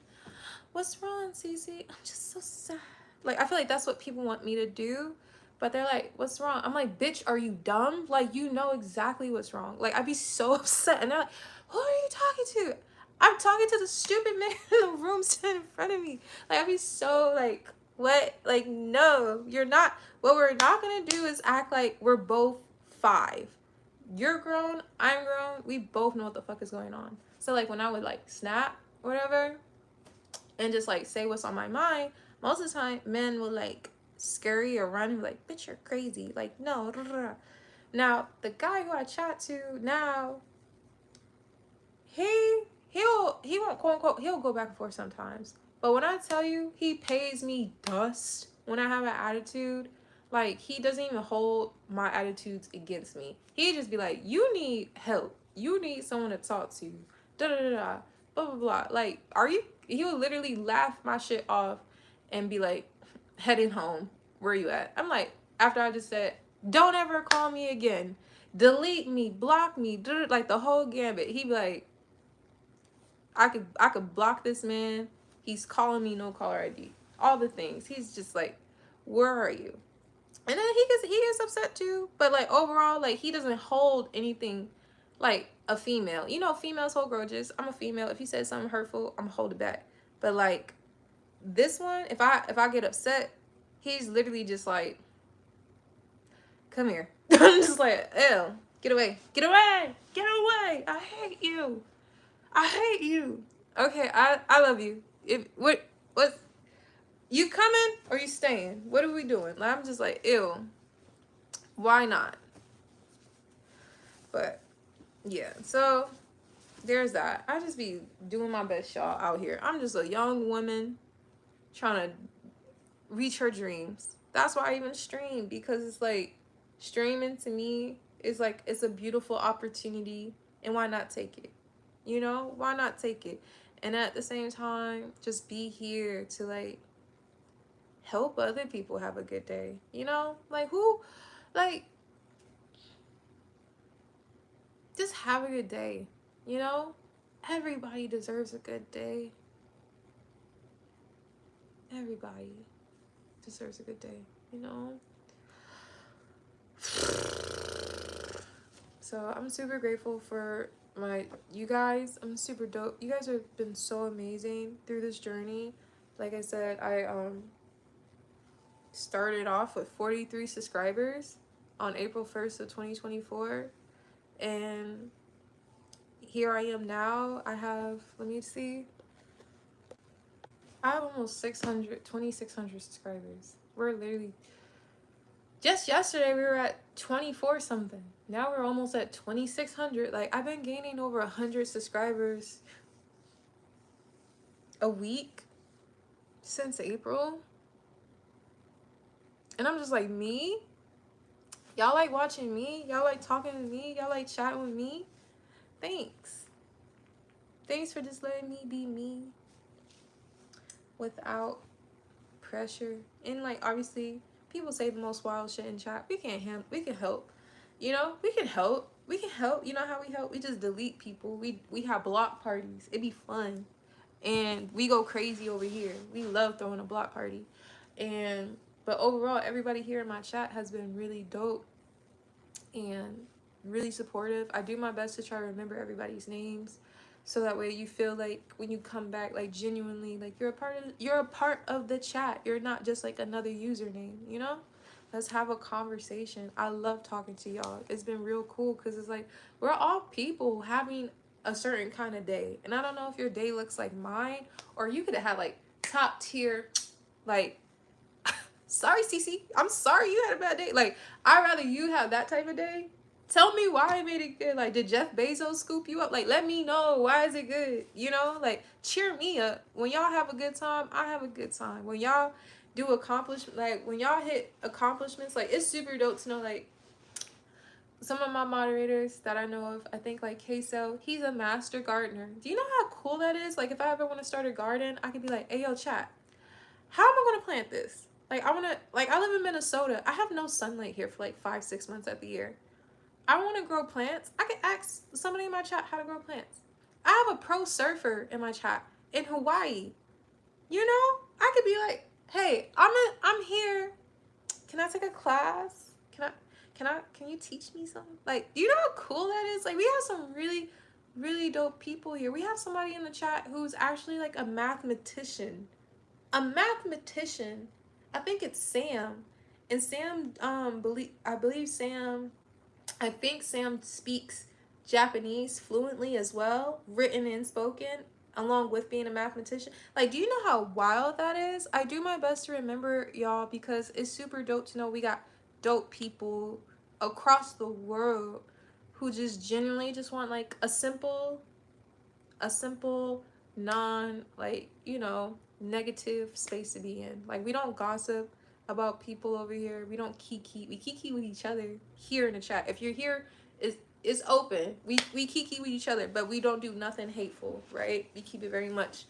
What's wrong, Cece? I'm just so sad. Like, I feel like that's what people want me to do, but they're like, what's wrong? I'm like, bitch, are you dumb? Like, you know exactly what's wrong. Like, I'd be so upset, and they're like, who are you talking to? I'm talking to the stupid man in the room sitting in front of me. Like, I'd be so like, what? Like, no, you're not. What we're not gonna do is act like we're both 5. You're grown, I'm grown, we both know what the fuck is going on. So like, when I would like snap or whatever and just like say what's on my mind, most of the time men will like scurry or run and be like, bitch, you're crazy. Like, no. Now the guy who I chat to now, he won't, quote unquote, he'll go back and forth sometimes, but when I tell you he pays me dust when I have an attitude, like, he doesn't even hold my attitudes against me. He just be like, you need help, you need someone to talk to, da da da da, blah blah blah. Like, are you, he would literally laugh my shit off and be like, heading home, where you at? I'm like, after I just said, don't ever call me again, delete me, block me, like the whole gambit, he'd be like, I could block this man. He's calling me no caller ID. All the things. He's just like, where are you? And then he gets upset too. But like, overall, like, he doesn't hold anything like a female. You know, females hold grudges. I'm a female. If he says something hurtful, I'm gonna hold it back. But like, this one, if I get upset, he's literally just like, come here. I'm just like, ew, get away, get away, get away. I hate you. I hate you. Okay, I love you. If what you coming or you staying? What are we doing? Like, I'm just like, ew. Why not? But yeah, so there's that. I just be doing my best, y'all, out here. I'm just a young woman trying to reach her dreams. That's why I even stream, because it's like streaming to me is like, it's a beautiful opportunity, and why not take it? You know, why not take it? And at the same time, just be here to like help other people have a good day. You know, like who, like, just have a good day. You know, everybody deserves a good day. Everybody deserves a good day, you know? So I'm super grateful for you guys. I'm super dope. You guys have been so amazing through this journey. Like I said, I started off with 43 subscribers on April 1st of 2024. And here I am now. I have, let me see. I have almost 2,600 subscribers. We're literally, just yesterday we were at 24 something. Now we're almost at 2,600. Like, I've been gaining over 100 subscribers a week since April. And I'm just like, me? Y'all like watching me? Y'all like talking to me? Y'all like chatting with me? Thanks. Thanks for just letting me be me without pressure. And like, obviously, people say the most wild shit in chat. We can help. You know, we can help. We can help. You know how we help? We just delete people. We have block parties. It'd be fun. And we go crazy over here. We love throwing a block party. But overall, everybody here in my chat has been really dope and really supportive. I do my best to try to remember everybody's names, so that way you feel like when you come back, like genuinely, like you're a part of the chat. You're not just like another username, you know? Let's have a conversation. I love talking to y'all. It's been real cool because it's like we're all people having a certain kind of day. And I don't know if your day looks like mine, or you could have had like top tier, like, sorry, Cece, I'm sorry you had a bad day. Like, I'd rather you have that type of day. Tell me why it made it good. Like, did Jeff Bezos scoop you up? Like, let me know, why is it good? You know, like, cheer me up. When y'all have a good time, I have a good time. When y'all do accomplishment, like when y'all hit accomplishments, like, it's super dope to know, like, some of my moderators that I know of, I think like Queso, he's a master gardener. Do you know how cool that is? Like, if I ever want to start a garden, I could be like, hey, yo, chat, how am I going to plant this? Like, I live in Minnesota. I have no sunlight here for like 5-6 months of the year. I want to grow plants. I could ask somebody in my chat how to grow plants. I have a pro surfer in my chat in Hawaii. You know, I could be like, hey, I'm here. Can I take a class? Can you teach me something? Like, do you know how cool that is? Like, we have some really, really dope people here. We have somebody in the chat who's actually like a mathematician. A mathematician. I think it's Sam. And Sam, I think Sam speaks Japanese fluently as well, written and spoken, along with being a mathematician. Like, do you know how wild that is? I do my best to remember y'all because it's super dope to know we got dope people across the world who just genuinely just want like a simple non, like, you know, negative space to be in. Like, we don't gossip about people over here. We don't kiki. We kiki with each other here in the chat. If you're here, it's open. We kiki with each other, but we don't do nothing hateful, right? We keep it very much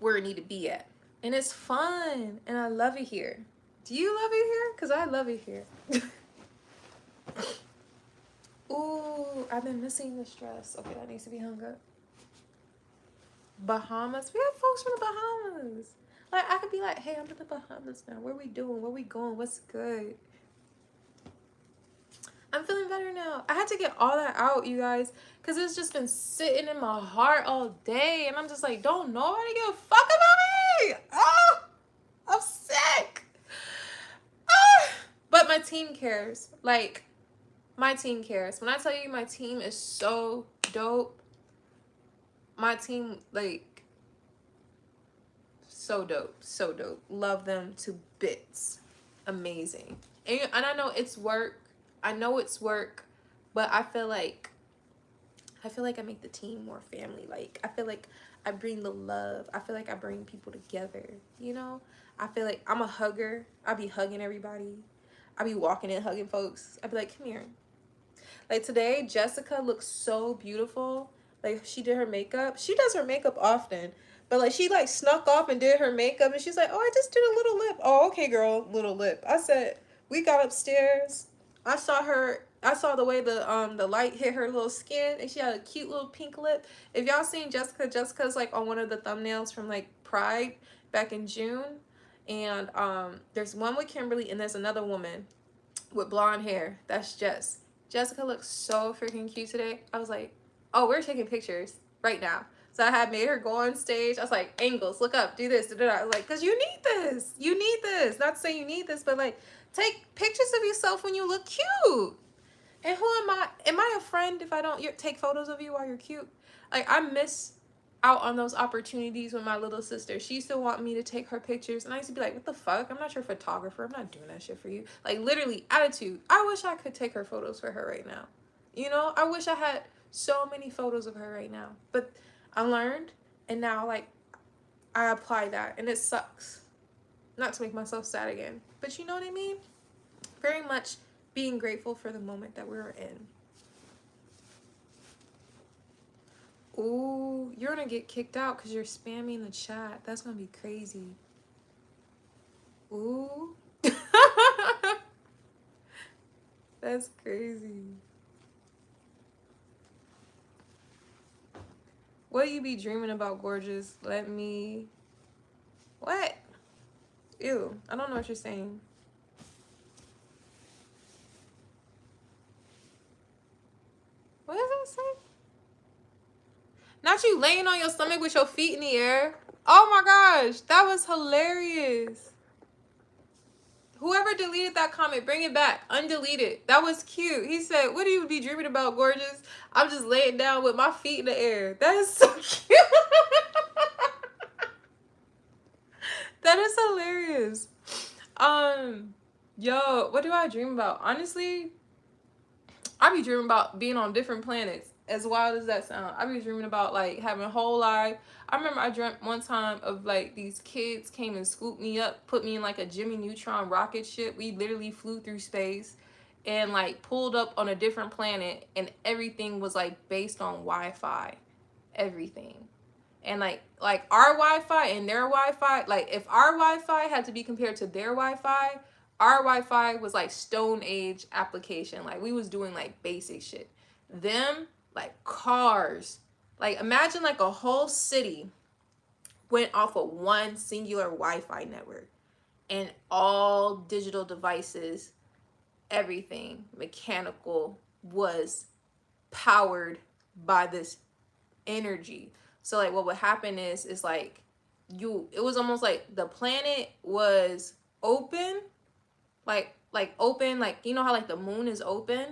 where it need to be at. And it's fun, and I love it here. Do you love it here? Because I love it here. Ooh, I've been missing this dress. Okay, that needs to be hung up. Bahamas. We have folks from the Bahamas. Like, I could be like, hey, I'm in the Bahamas now. Where we doing? Where we going? What's good? I'm feeling better now. I had to get all that out, you guys, because it's just been sitting in my heart all day. And I'm just like, don't nobody give a fuck about me. Oh, I'm sick. Ah! But But my team cares. Like, my team cares. When I tell you my team is so dope, my team, like, so dope. So dope. Love them to bits. Amazing. And I know it's work. I know it's work. But I feel like I make the team more family. Like, I feel like I bring the love. I feel like I bring people together, you know? I feel like I'm a hugger. I be hugging everybody. I be walking in hugging folks. I be like, come here. Like, today, Jessica looks so beautiful. Like, she did her makeup. She does her makeup often. But, like, she, like, snuck off and did her makeup. And she's like, oh, I just did a little lip. Oh, okay, girl, little lip. I said, we got upstairs. I saw the way the light hit her little skin. And she had a cute little pink lip. If y'all seen Jessica's, like, on one of the thumbnails from, like, Pride back in June. And there's one with Kimberly and there's another woman with blonde hair. That's Jess. Jessica looks so freaking cute today. I was like, oh, we're taking pictures right now. So I had made her go on stage. I was like, angles, look up, do this, da-da-da. I was like, because you need this. You need this. Not to say you need this, but like, take pictures of yourself when you look cute. And who am I? Am I a friend if I don't take photos of you while you're cute? Like, I miss out on those opportunities with my little sister. She used to want me to take her pictures. And I used to be like, what the fuck? I'm not your photographer. I'm not doing that shit for you. Like, literally, attitude. I wish I could take her photos for her right now. You know? I wish I had so many photos of her right now. But I learned. And now, like, I apply that. And it sucks. Not to make myself sad again. But you know what I mean? Very much being grateful for the moment that we're in. Ooh, you're gonna get kicked out because you're spamming the chat. That's gonna be crazy. Ooh. That's crazy. What you be dreaming about, gorgeous? Let me... What? Ew, I don't know what you're saying. What does that say? Not you laying on your stomach with your feet in the air. Oh my gosh, that was hilarious. Whoever deleted that comment, bring it back. Undelete it. That was cute. He said, what do you be dreaming about, gorgeous? I'm just laying down with my feet in the air. That is so cute. That is hilarious. Yo, what do I dream about? Honestly, I be dreaming about being on different planets. As wild as that sound, I be dreaming about like having a whole life. I remember I dreamt one time of like these kids came and scooped me up, put me in like a Jimmy Neutron rocket ship. We literally flew through space and like pulled up on a different planet, and everything was like based on Wi-Fi, everything. And like our Wi-Fi and their Wi-Fi, like if our Wi-Fi had to be compared to their Wi-Fi, our Wi-Fi was like Stone Age application. Like we was doing like basic shit. Them, like cars. Like imagine like a whole city went off of one singular Wi-Fi network, and all digital devices, everything mechanical was powered by this energy. So like what would happen is like it was almost like the planet was open, like open, like you know how like the moon is open,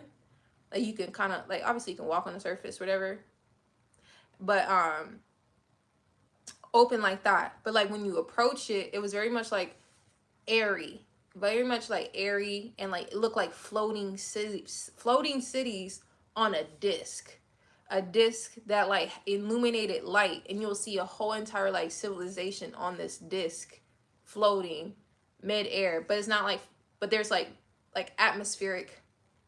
like you can kind of like obviously you can walk on the surface, whatever, but open like that. But like when you approach it, it was very much like airy, and like it looked like floating cities on a disc that like illuminated light, and you'll see a whole entire like civilization on this disc floating mid-air. But it's not like, but there's like atmospheric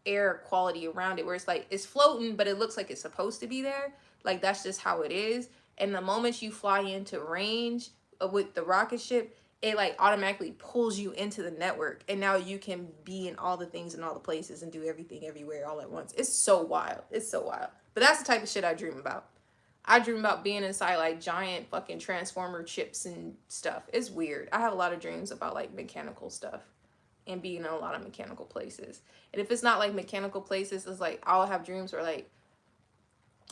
air quality around it where it's like it's floating but it looks like it's supposed to be there. Like that's just how it is. And the moment you fly into range with the rocket ship, it like automatically pulls you into the network, and now you can be in all the things in all the places and do everything everywhere all at once. It's so wild. It's so wild. But that's the type of shit I dream about. I dream about being inside like giant fucking transformer chips and stuff. It's weird. I have a lot of dreams about like mechanical stuff and being in a lot of mechanical places. And if it's not like mechanical places, it's like I'll have dreams where like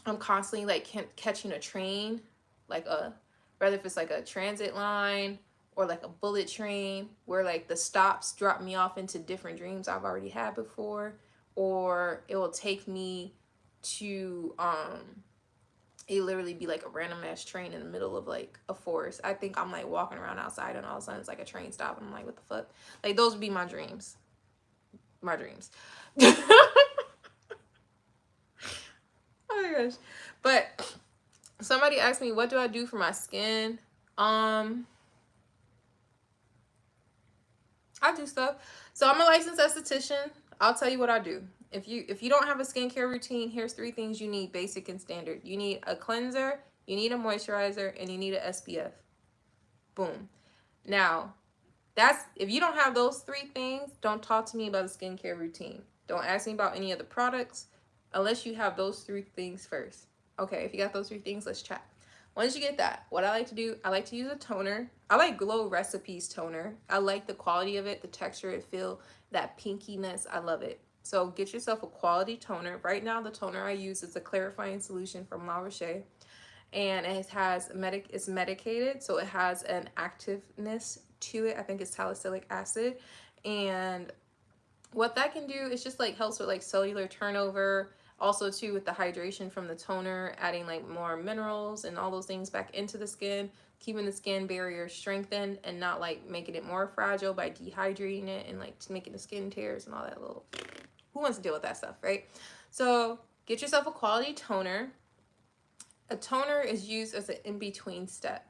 I'm constantly like catching a train, like whether if it's like a transit line or like a bullet train where like the stops drop me off into different dreams I've already had before, or it will take me to it literally be like a random ass train in the middle of like a forest. I think I'm like walking around outside and all of a sudden it's like a train stop and I'm like, what the fuck? Like those would be my dreams. My dreams. Oh my gosh. But somebody asked me, what do I do for my skin? I do stuff. So I'm a licensed esthetician. I'll tell you what I do. If you don't have a skincare routine, here's 3 things you need, basic and standard. You need a cleanser, you need a moisturizer, and you need an SPF. Boom. Now, that's if you don't have those 3 things, don't talk to me about a skincare routine. Don't ask me about any of the products unless you have those 3 things first. Okay, if you got those 3 things, let's chat. Once you get that, what I like to do, I like to use a toner. I like Glow Recipes toner. I like the quality of it, the texture, it feel that pinkiness. I love it. So get yourself a quality toner. Right now, the toner I use is a clarifying solution from La Roche, and it has it's medicated, so it has an activeness to it. I think it's salicylic acid, and what that can do is just like helps with like cellular turnover, also too with the hydration from the toner, adding like more minerals and all those things back into the skin, keeping the skin barrier strengthened and not like making it more fragile by dehydrating it and like making the skin tears and all that little, who wants to deal with that stuff, right? So get yourself a quality toner. A toner is used as an in-between step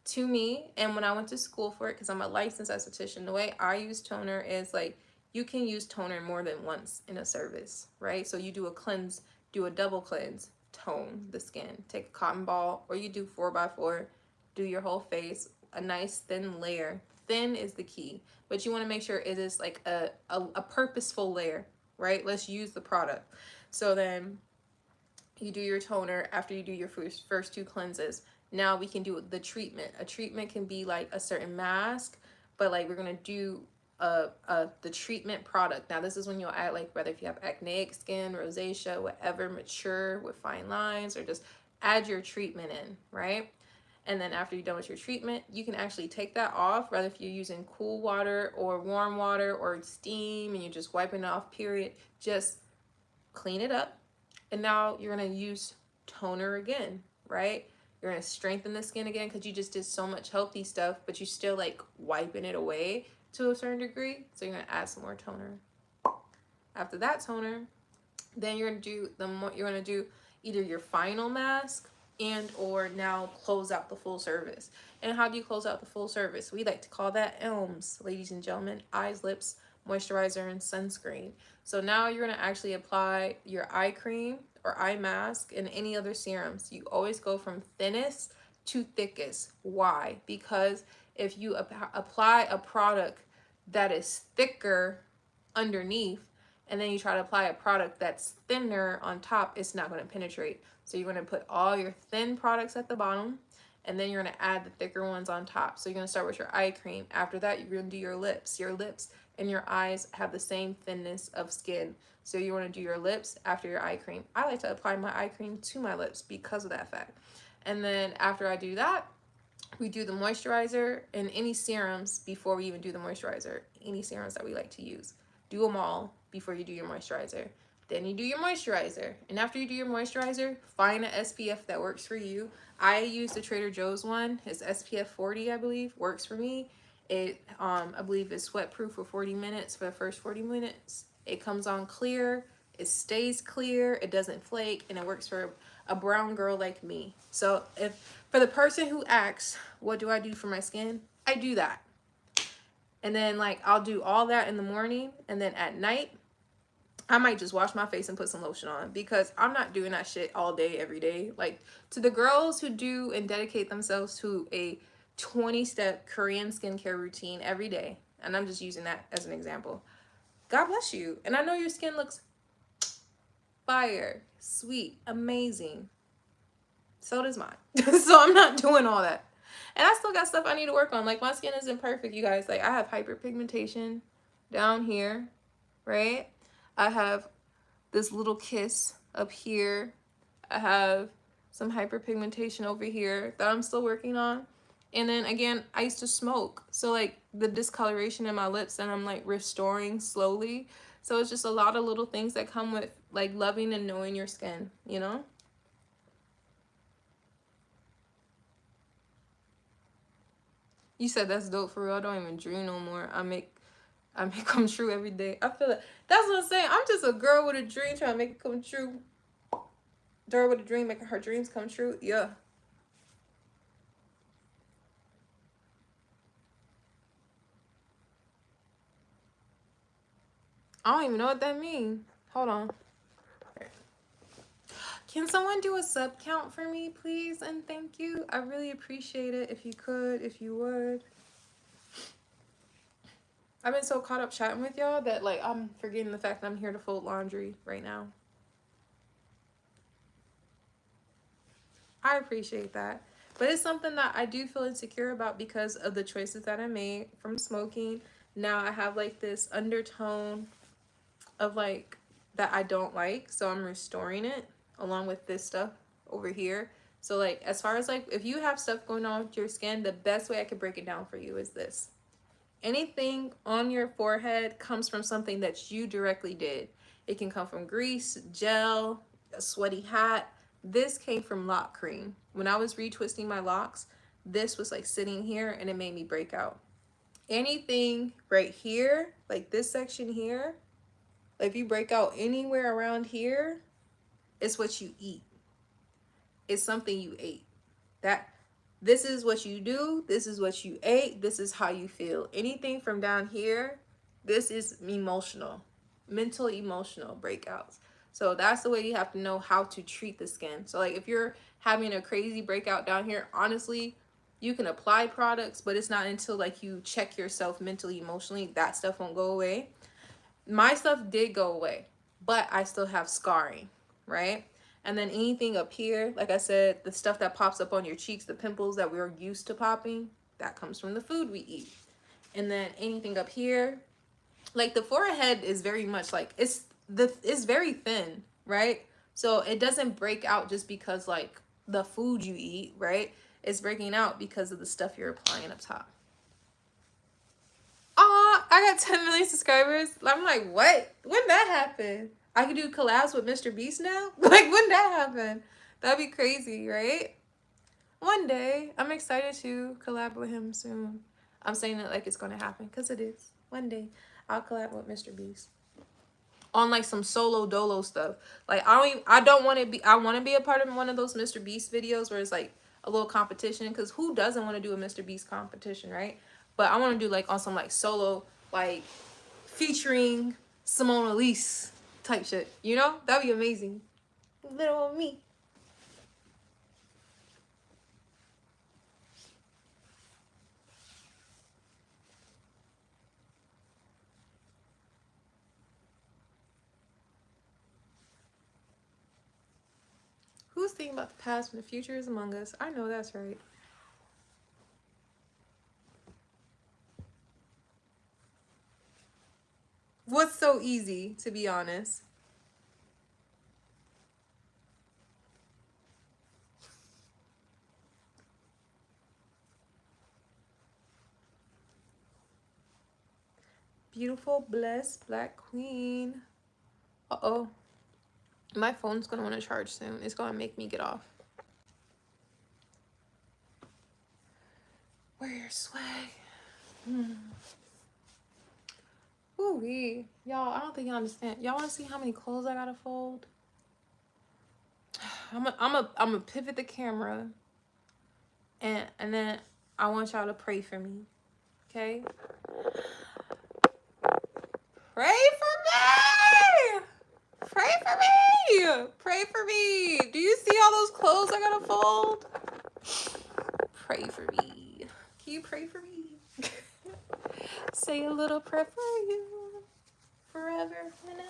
to me, and when I went to school for it, because I'm a licensed esthetician, the way I use toner is like, you can use toner more than once in a service, right? So you do a cleanse, do a double cleanse, tone the skin, take a cotton ball, or you do 4x4, do your whole face, a nice thin layer. Thin is the key, but you want to make sure it is like a purposeful layer, right? Let's use the product. So then you do your toner after you do your first 2 cleanses. Now we can do the treatment. A treatment can be like a certain mask, but like we're gonna do the treatment product. Now this is when you'll add like, whether if you have acneic skin, rosacea, whatever, mature with fine lines, or just add your treatment in, right? And then after you're done with your treatment, you can actually take that off, whether if you're using cool water or warm water or steam and you're just wiping it off, period. Just clean it up. And now you're going to use toner again, right? You're going to strengthen the skin again because you just did so much healthy stuff, but you still like wiping it away to a certain degree. So you're going to add some more toner. After that toner, then you're going to do either your final mask and or now close out the full service. And how do you close out the full service? We like to call that ELMS, ladies and gentlemen: eyes, lips, moisturizer, and sunscreen. So now you're going to actually apply your eye cream or eye mask and any other serums. You always go from thinnest to thickest. Why? Because if you apply a product that is thicker underneath and then you try to apply a product that's thinner on top, it's not going to penetrate. So you're going to put all your thin products at the bottom, and then you're going to add the thicker ones on top. So you're going to start with your eye cream. After that, you're going to do your lips. Your lips and your eyes have the same thinness of skin. So you want to do your lips after your eye cream. I like to apply my eye cream to my lips because of that fact. And then after I do that, we do the moisturizer and any serums before we even do the moisturizer. Any serums that we like to use. Do them all before you do your moisturizer. Then you do your moisturizer. And after you do your moisturizer, find an SPF that works for you. I use the Trader Joe's one. It's SPF 40, I believe, works for me. It, I believe it's sweat-proof for 40 minutes, for the first 40 minutes. It comes on clear, it stays clear, it doesn't flake, and it works for a brown girl like me. So if for the person who asks, what do I do for my skin? I do that. And then like I'll do all that in the morning, and then at night, I might just wash my face and put some lotion on, because I'm not doing that shit all day, every day. Like, to the girls who do and dedicate themselves to a 20-step Korean skincare routine every day, and I'm just using that as an example, God bless you. And I know your skin looks fire, sweet, amazing. So does mine. So I'm not doing all that. And I still got stuff I need to work on. Like, my skin isn't perfect, you guys. Like, I have hyperpigmentation down here, right? I have this little kiss up here. I have some hyperpigmentation over here that I'm still working on. And then again, I used to smoke. So like the discoloration in my lips and I'm like restoring slowly. So it's just a lot of little things that come with like loving and knowing your skin, you know? You said that's dope for real. I don't even dream no more. I make come true every day. I feel like that's what I'm saying. I'm just a girl with a dream trying to make it come true. Girl with a dream making her dreams come true. Yeah. I don't even know what that means. Hold on. Can someone do a sub count for me, please? And thank you. I really appreciate it. If you could, if you would. I've been so caught up chatting with y'all that like I'm forgetting the fact that I'm here to fold laundry right now. I appreciate that. But it's something that I do feel insecure about because of the choices that I made from smoking. Now I have like this undertone of like that I don't like. So I'm restoring it along with this stuff over here. So like as far as like if you have stuff going on with your skin, the best way I could break it down for you is this. Anything on your forehead comes from something that you directly did. It can come from grease, gel, a sweaty hat. This came from lock cream. When I was retwisting my locks, this was like sitting here and it made me break out. Anything right here, like this section here, like if you break out anywhere around here, it's what you eat. It's something you ate. That this is what you do, this is what you ate, this is how you feel. Anything from down here, this is emotional, mental, emotional breakouts. So that's the way you have to know how to treat the skin. So like if you're having a crazy breakout down here, honestly, you can apply products, but it's not until like you check yourself mentally, emotionally, that stuff won't go away. My stuff did go away, but I still have scarring, right? And then anything up here, like I said, the stuff that pops up on your cheeks, the pimples that we're used to popping, that comes from the food we eat. And then anything up here, like the forehead is very much like it's very thin, right? So it doesn't break out just because like the food you eat, right? It's breaking out because of the stuff you're applying up top. Aw, I got 10 million subscribers. I'm like, what? When that happen? I can do collabs with Mr. Beast now? Like, when that happen? That'd be crazy, right? One day. I'm excited to collab with him soon. I'm saying it like it's gonna happen, because it is. One day, I'll collab with Mr. Beast. On like some solo dolo stuff. Like I want to be a part of one of those Mr. Beast videos where it's like a little competition, because who doesn't want to do a Mr. Beast competition, right? But I want to do like on some like solo, like featuring Cimonealise type shit, you know? That'd be amazing. Little me. Who's thinking about the past when the future is among us? I know that's right. What's so easy, to be honest? Beautiful, blessed black queen. Uh-oh. My phone's gonna want to charge soon. It's gonna make me get off. Wear your swag. Ooh-wee. Y'all, I don't think y'all understand. Y'all want to see how many clothes I gotta fold? I'm a pivot the camera, and then I want y'all to pray for me, okay? Pray for me! Pray for me! Pray for me! Do you see all those clothes I gotta fold? Pray for me. Can you pray for me? Say a little prayer for you. Forever, you know?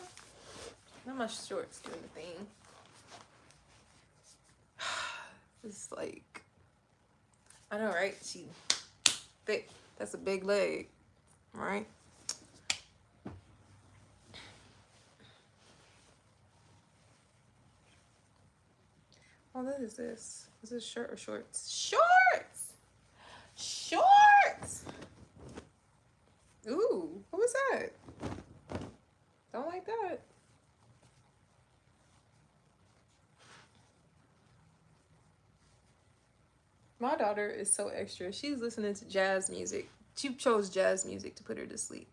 Not my shorts doing the thing. It's like, I know, right? She thick. That's a big leg, right? Oh, what is this? Is this shirt or shorts? Shorts! Shorts. Ooh, who was that? Don't like that. My daughter is so extra. She's listening to jazz music. She chose jazz music to put her to sleep.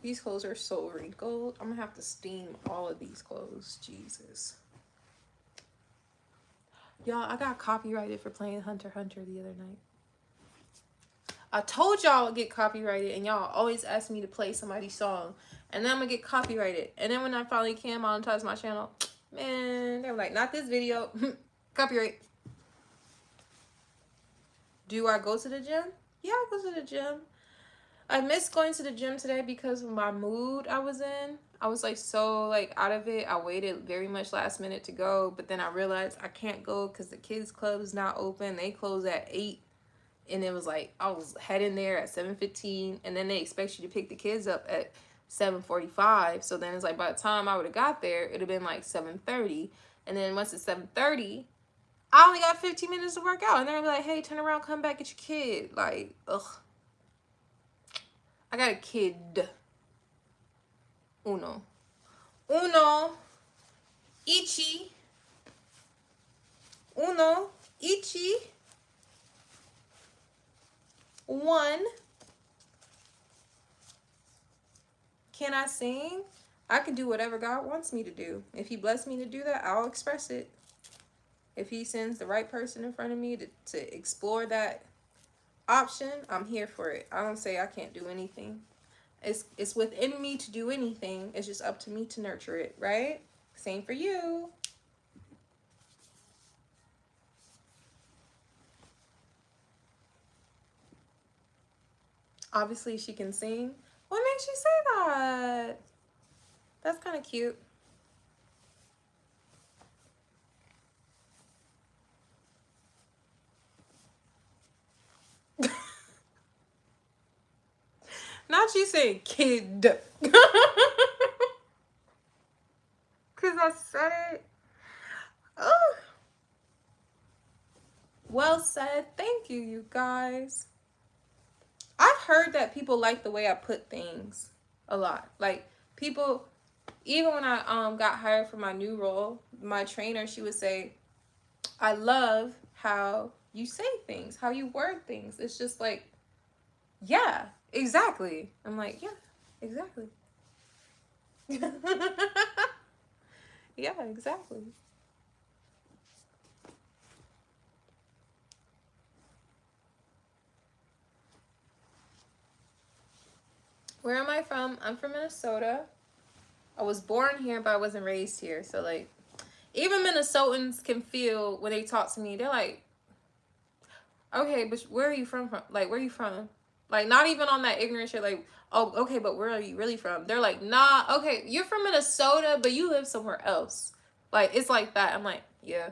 These clothes are so wrinkled. I'm gonna have to steam all of these clothes. Jesus. Y'all, I got copyrighted for playing Hunter x Hunter the other night. I told y'all I'd get copyrighted, and y'all always ask me to play somebody's song. And then I'm gonna get copyrighted. And then when I finally can monetize my channel, man, they were like, not this video. Copyright. Do I go to the gym? Yeah, I go to the gym. I missed going to the gym today because of my mood I was in. I was like so like out of it. I waited very much last minute to go, but then I realized I can't go because the kids club is not open. They close at 8, and it was like I was heading there at 7:15, and then they expect you to pick the kids up at 7:45. So then it's like by the time I would have got there, it'd have been like 7:30, and then once it's 7:30, I only got 15 minutes to work out, and they're gonna be like, "Hey, turn around, come back, get your kid." Like, ugh. I got a kid. Uno. Ichi. Uno. Ichi. 1. Can I sing? I can do whatever God wants me to do. If he blessed me to do that, I'll express it. If he sends the right person in front of me to explore that option, I'm here for it. I don't say I can't do anything. It's within me to do anything. It's just up to me to nurture it, right? Same for you. Obviously, she can sing. What makes you say that? That's kind of cute. Not you saying kid. Because I said it. Oh. Well said. Thank you, you guys. I've heard that people like the way I put things a lot. Like, people, even when I got hired for my new role, my trainer, she would say, I love how you say things, how you word things. It's just like, yeah, exactly. I'm like, yeah, exactly. Yeah, exactly. Where am I from? I'm from Minnesota. I was born here, but I wasn't raised here. So, like, even Minnesotans can feel when they talk to me, they're like, okay, but where are you from? Like, where are you from? Like, not even on that ignorant shit, like, oh, okay, but where are you really from? They're like, nah, okay, you're from Minnesota, but you live somewhere else. Like, it's like that. I'm like, yeah.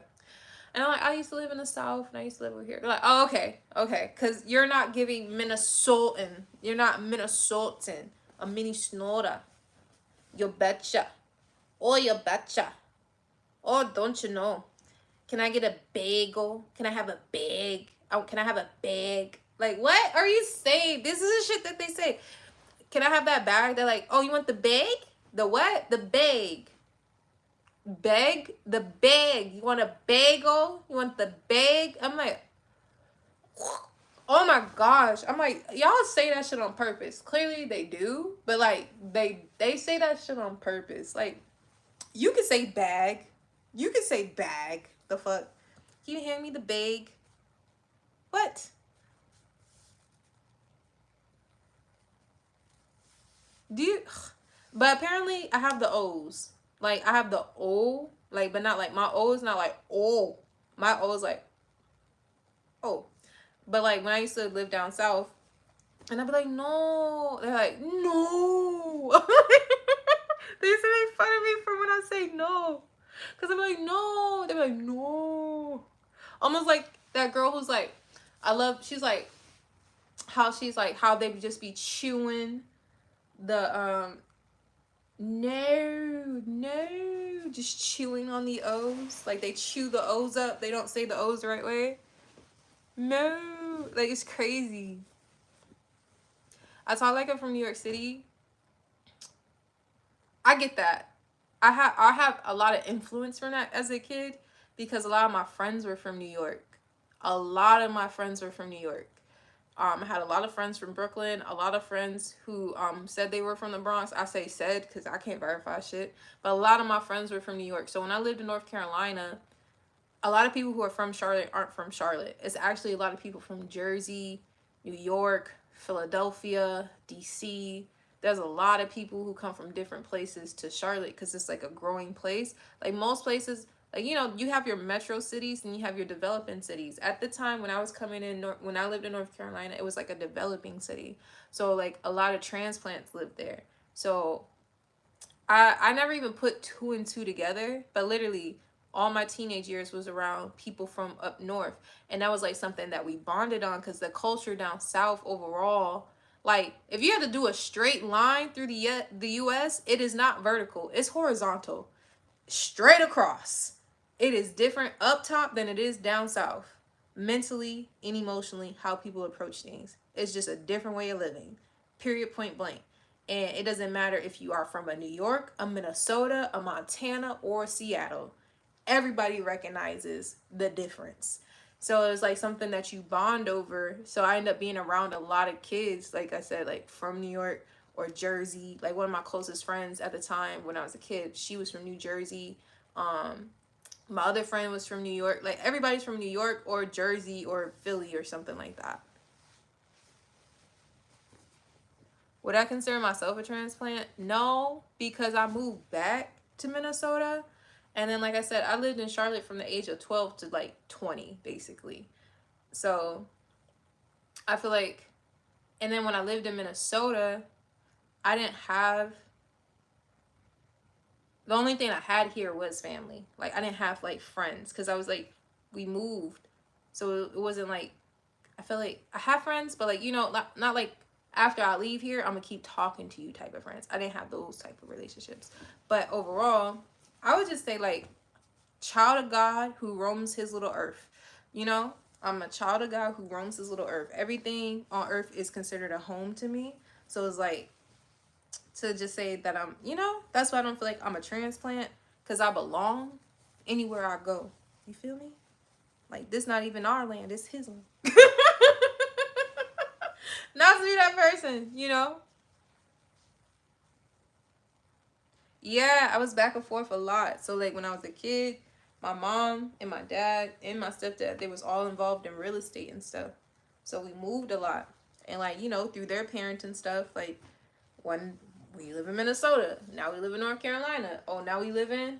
And I'm like, I used to live in the South, and I used to live over here. They're like, oh, okay, okay, because you're not giving Minnesotan. You're not Minnesotan. A Minnesota. You betcha. Oh, you betcha. Oh, don't you know? Can I get a bagel? Can I have a bag? Oh, can I have a bag? Like, what are you saying? This is the shit that they say. Can I have that bag? They're like, oh, you want the bag? The what? The bag. Bag? The bag. You want a bagel? You want the bag? I'm like, oh my gosh. I'm like, y'all say that shit on purpose. Clearly they do, but like they say that shit on purpose. Like, you can say bag. You can say bag. The fuck? Can you hand me the bag? What? Do you? But apparently I have the O's. Like, I have the O, like, but not like my O is not like O. My O is like O. But like when I used to live down south, and I'd be like, no. They're like, no. They used to make fun of me for when I say no. Cause I'm like, no. They're like, no. Almost like that girl who's like, she's like, how they would just be chewing The no, just chewing on the O's. Like they chew the O's up. They don't say the O's the right way. No, like it's crazy. I saw like I'm from New York City. I get that. I have a lot of influence from that as a kid because a lot of my friends were from New York. A lot of my friends were from New York. I had a lot of friends from Brooklyn, a lot of friends who said they were from the Bronx. I say said because I can't verify shit. But a lot of my friends were from New York. So when I lived in North Carolina, a lot of people who are from Charlotte aren't from Charlotte. It's actually a lot of people from Jersey, New York, Philadelphia, DC. There's a lot of people who come from different places to Charlotte because it's like a growing place. Like most places, like you have your metro cities and you have your developing cities. At the time when I was coming in, when I lived in North Carolina, it was like a developing city. So like a lot of transplants lived there. So I never even put two and two together, but literally all my teenage years was around people from up north, and that was like something that we bonded on because the culture down south overall, like if you had to do a straight line through the US, it is not vertical, it's horizontal, straight across. It is different up top than it is down south. Mentally and emotionally, how people approach things. It's just a different way of living. Period, point blank. And it doesn't matter if you are from a New York, a Minnesota, a Montana, or Seattle. Everybody recognizes the difference. So it's like something that you bond over. So I end up being around a lot of kids, like I said, like from New York or Jersey. Like one of my closest friends at the time when I was a kid, she was from New Jersey. My other friend was from New York. Like everybody's from New York or Jersey or Philly or something like that. Would I consider myself a transplant? No, because I moved back to Minnesota. And then, like I said, I lived in Charlotte from the age of 12 to like 20, basically. So I feel like, and then when I lived in Minnesota, I didn't have, the only thing I had here was family. Like, I didn't have like friends because I was like, we moved. So it wasn't like, I feel like I have friends, but like, not like after I leave here, I'm gonna keep talking to you type of friends. I didn't have those type of relationships. But overall, I would just say like child of God who roams his little earth. I'm a child of God who roams his little earth. Everything on earth is considered a home to me. So it's like to just say that that's why I don't feel like I'm a transplant because I belong anywhere I go. You feel me? Like this not even our land, it's his land. Not to be that person. Yeah, I was back and forth a lot. So like when I was a kid, my mom and my dad and my stepdad, they was all involved in real estate and stuff. So we moved a lot. And like, through their parents and stuff, like when we live in Minnesota, now we live in North Carolina. Oh, now we live in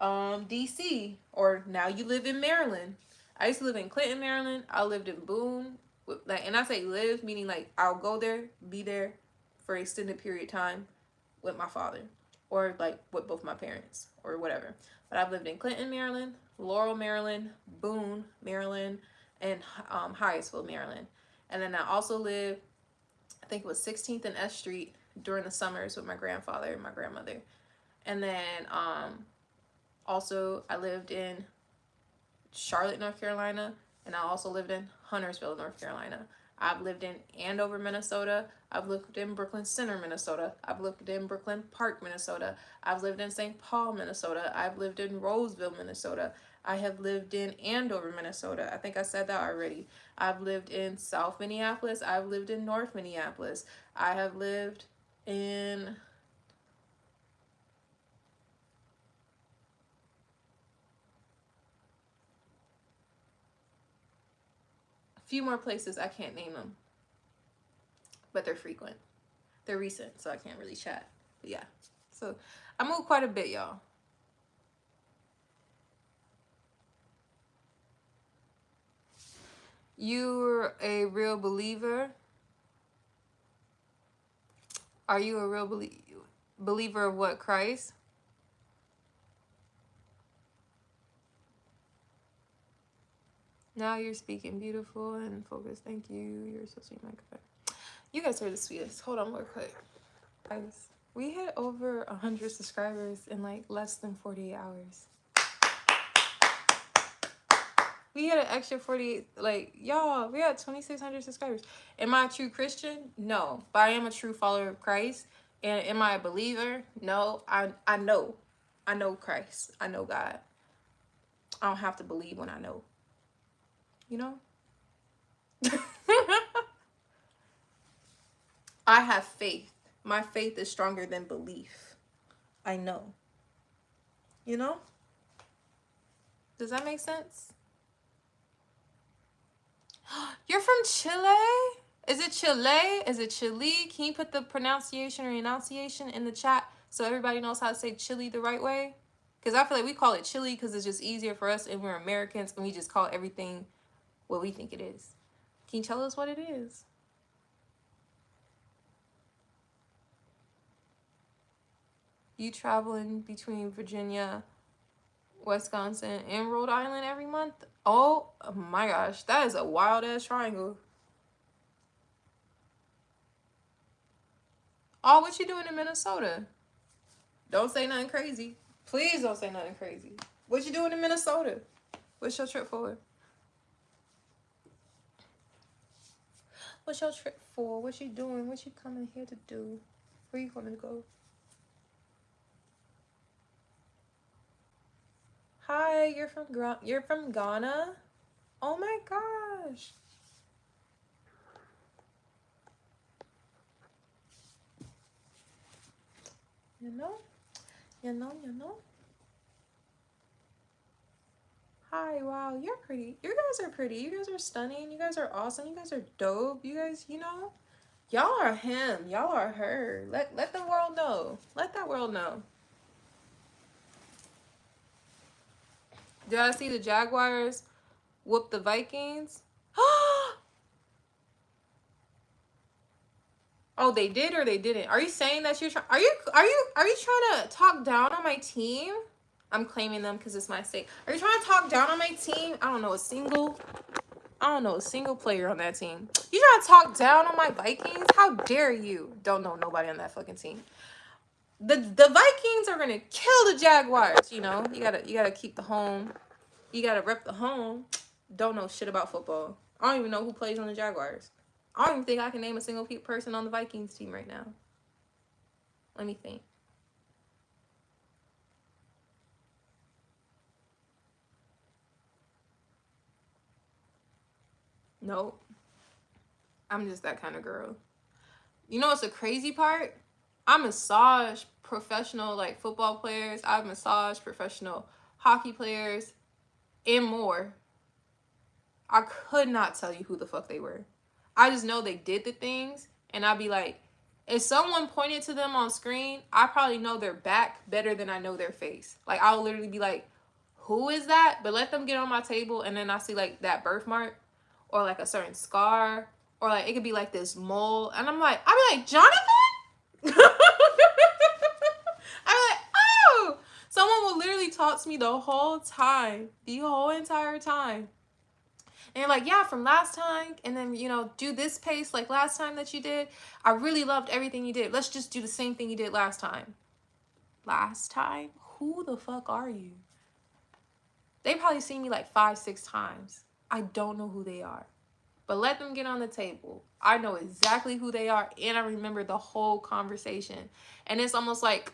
DC, or now you live in Maryland. I used to live in Clinton, Maryland. I lived in Boone. Like, and I say live meaning like I'll go there, be there for an extended period of time with my father, or like with both my parents or whatever. But I've lived in Clinton, Maryland, Laurel, Maryland, Boone, Maryland, and Hyattsville, Maryland. And then I also lived, I think it was 16th and S Street during the summers with my grandfather and my grandmother. And then also I lived in Charlotte, North Carolina, and I also lived in Huntersville, North Carolina. I've lived in Andover, Minnesota. I've lived in Brooklyn Center, Minnesota. I've lived in Brooklyn Park, Minnesota. I've lived in St. Paul, Minnesota. I've lived in Roseville, Minnesota. I have lived in Andover, Minnesota. I think I said that already. I've lived in South Minneapolis. I've lived in North Minneapolis. I have lived in a few more places. I can't name them, but they're frequent. They're recent, so I can't really chat. But yeah, so I moved quite a bit, y'all. You're a real believer. Are you a real believer of what, Christ? Now you're speaking beautiful and focused. Thank you. You're so sweet, my God. You guys are the sweetest. Hold on real quick. Guys, we hit over 100 subscribers in like less than 48 hours. We had an extra 48, like, y'all, we had 2,600 subscribers. Am I a true Christian? No. But I am a true follower of Christ. And am I a believer? No. I know. I know Christ. I know God. I don't have to believe when I know. You know? I have faith. My faith is stronger than belief. I know. You know? Does that make sense? You're from Chile? Is it Chile? Is it Chile? Can you put the pronunciation or enunciation in the chat so everybody knows how to say Chile the right way? Because I feel like we call it Chile because it's just easier for us and we're Americans and we just call everything what we think it is. Can you tell us what it is? You traveling between Virginia, Wisconsin, and Rhode Island every month? Oh my gosh, that is a wild ass triangle. Oh, what you doing in Minnesota? Don't say nothing crazy. Please don't say nothing crazy. What you doing in Minnesota? What's your trip for? What's your trip for? What you doing? What you coming here to do? Where you gonna go? Hi, you're from Ghana? Oh my gosh. You know? You know? Hi, wow, you're pretty. You guys are pretty. You guys are stunning. You guys are awesome. You guys are dope. You guys, you know? Y'all are him. Y'all are her. Let the world know. Let that world know. Did I see the Jaguars whoop the Vikings? Oh, they did or they didn't? Are you saying that you're trying? Are you trying to talk down on my team? I'm claiming them because it's my state. Are you trying to talk down on my team? I don't know a single player on that team. You trying to talk down on my Vikings? How dare you? Don't know nobody on that fucking team. The Vikings are gonna kill the Jaguars. You know, you gotta keep the home. You gotta rep the home. Don't know shit about football. I don't even know who plays on the Jaguars. I don't even think I can name a single person on the Vikings team right now. Let me think. Nope. I'm just that kind of girl. You know what's the crazy part? I massage professional like football players. I massage professional hockey players and more. I could not tell you who the fuck they were. I just know they did the things and I'd be like, if someone pointed to them on screen, I probably know their back better than I know their face. Like I'll literally be like, who is that? But let them get on my table and then I see like that birthmark or like a certain scar or like it could be like this mole and I'll be like, Jonathan? I'm like, oh! Someone will literally talk to me the whole time, the whole entire time. And you're like, yeah, from last time, and then, you know, do this pace like last time that you did. I really loved everything you did. Let's just do the same thing you did last time. Last time? Who the fuck are you? They probably seen me like 5-6 times. I don't know who they are. But let them get on the table. I know exactly who they are, and I remember the whole conversation. And it's almost like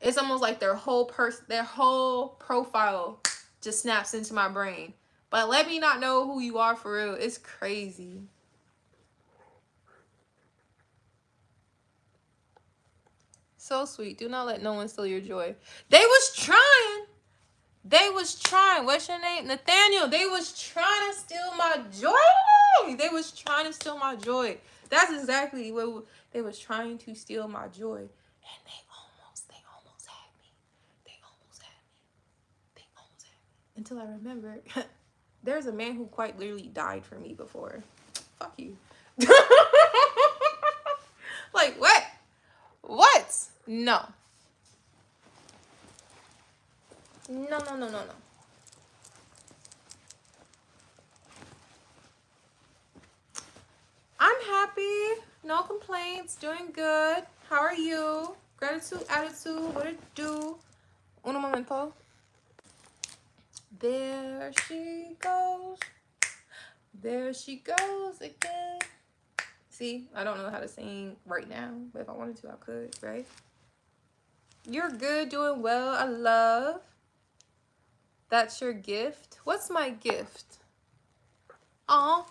their whole profile just snaps into my brain. But let me not know who you are for real. It's crazy. So sweet. Do not let no one steal your joy. They was trying. What's your name? Nathaniel. They was trying to steal my joy. They was trying to steal my joy. That's exactly what they was trying to steal my joy. And they almost had me. Until I remembered, there's a man who quite literally died for me before. Fuck you. Like, what? What? No. No. I'm happy. No, No complaints. Doing good. How are you? Gratitude, attitude. What it do? Uno momento. There she goes. There she goes again. See, I don't know how to sing right now, but if I wanted to, I could, right? You're good, doing well. I love. That's your gift. What's my gift? Aw.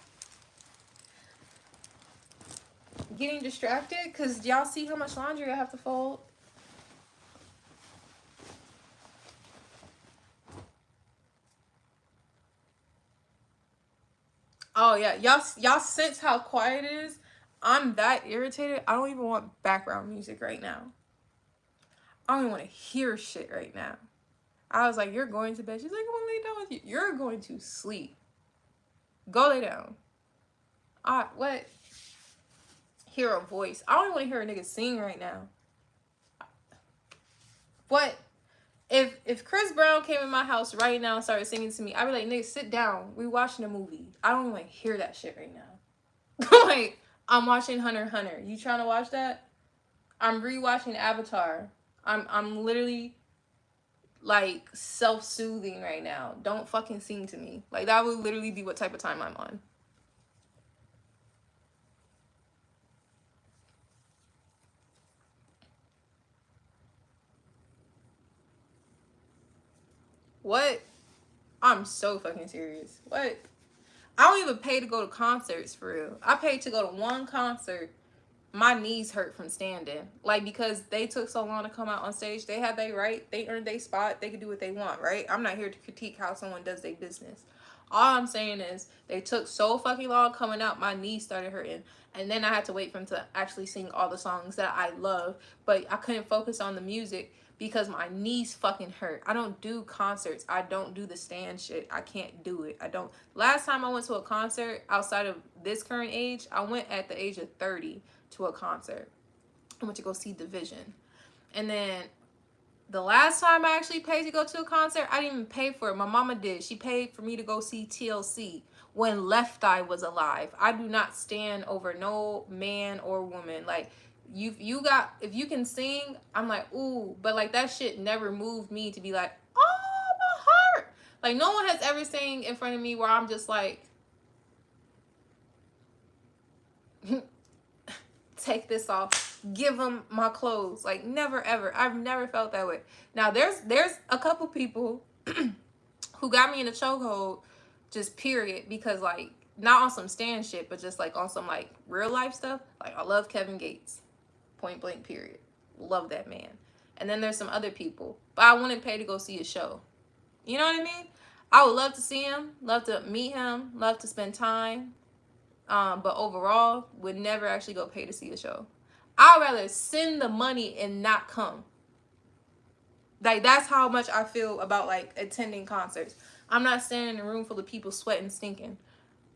Getting distracted because y'all see how much laundry I have to fold. Oh yeah, y'all sense how quiet it is. I'm that irritated. I don't even want background music right now. I don't even want to hear shit right now. I was like, you're going to bed. She's like, I'm gonna lay down with you. You're going to sleep. Go lay down. What? Hear a voice. I don't even want to hear a nigga sing right now. What? If Chris Brown came in my house right now and started singing to me, I'd be like, nigga, sit down. We watching a movie. I don't even want to hear that shit right now. Like, I'm watching Hunter x Hunter. You trying to watch that? I'm rewatching Avatar. I'm literally like self-soothing right now. Don't fucking sing to me. Like that would literally be what type of time I'm on. What? I'm so fucking serious. What? I don't even pay to go to concerts for real. I paid to go to one concert. My knees hurt from standing. Like, because they took so long to come out on stage. They had their right. They earned their spot. They could do what they want, right? I'm not here to critique how someone does their business. All I'm saying is they took so fucking long coming out. My knees started hurting. And then I had to wait for them to actually sing all the songs that I love. But I couldn't focus on the music because my knees fucking hurt. I don't do concerts. I don't do the stand shit. I can't do it. I don't. Last time I went to a concert outside of this current age, I went at the age of 30 to a concert. I went to go see Division. And then the last time I actually paid to go to a concert, I didn't even pay for it. My mama did. She paid for me to go see TLC when Left Eye was alive. I do not stand over no man or woman. Like, you got, if you can sing, I'm like, ooh. But like, that shit never moved me to be like, oh, my heart. Like, no one has ever sang in front of me where I'm just like, take this off, give them my clothes. Like, never ever. I've never felt that way. Now there's a couple people who got me in a chokehold, just period, because like, not on some stand shit, but just like on some like real life stuff. Like, I love Kevin Gates, point blank, period. Love that man. And then there's some other people, but I wouldn't pay to go see a show. You know what I mean? I would love to see him, love to meet him, love to spend time. But overall, would never actually go pay to see a show. I'd rather send the money and not come. Like, that's how much I feel about like attending concerts. I'm not standing in a room full of people sweating, stinking,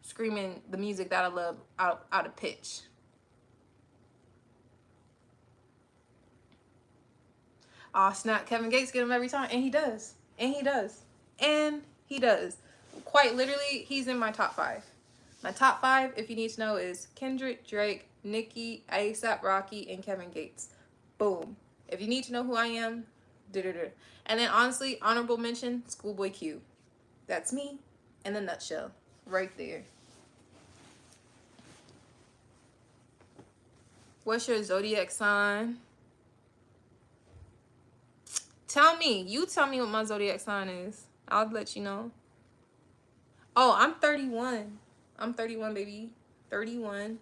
screaming the music that I love out of pitch. Aw, snap, Kevin Gates get him every time. And he does. And he does. And he does. Quite literally, he's in my top 5. My top 5, if you need to know, is Kendrick, Drake, Nicki, A$AP Rocky, and Kevin Gates. Boom. If you need to know who I am, and then honestly, honorable mention, Schoolboy Q. That's me in a nutshell. Right there. What's your zodiac sign? Tell me. You tell me what my zodiac sign is. I'll let you know. Oh, I'm 31. I'm 31, baby. 31.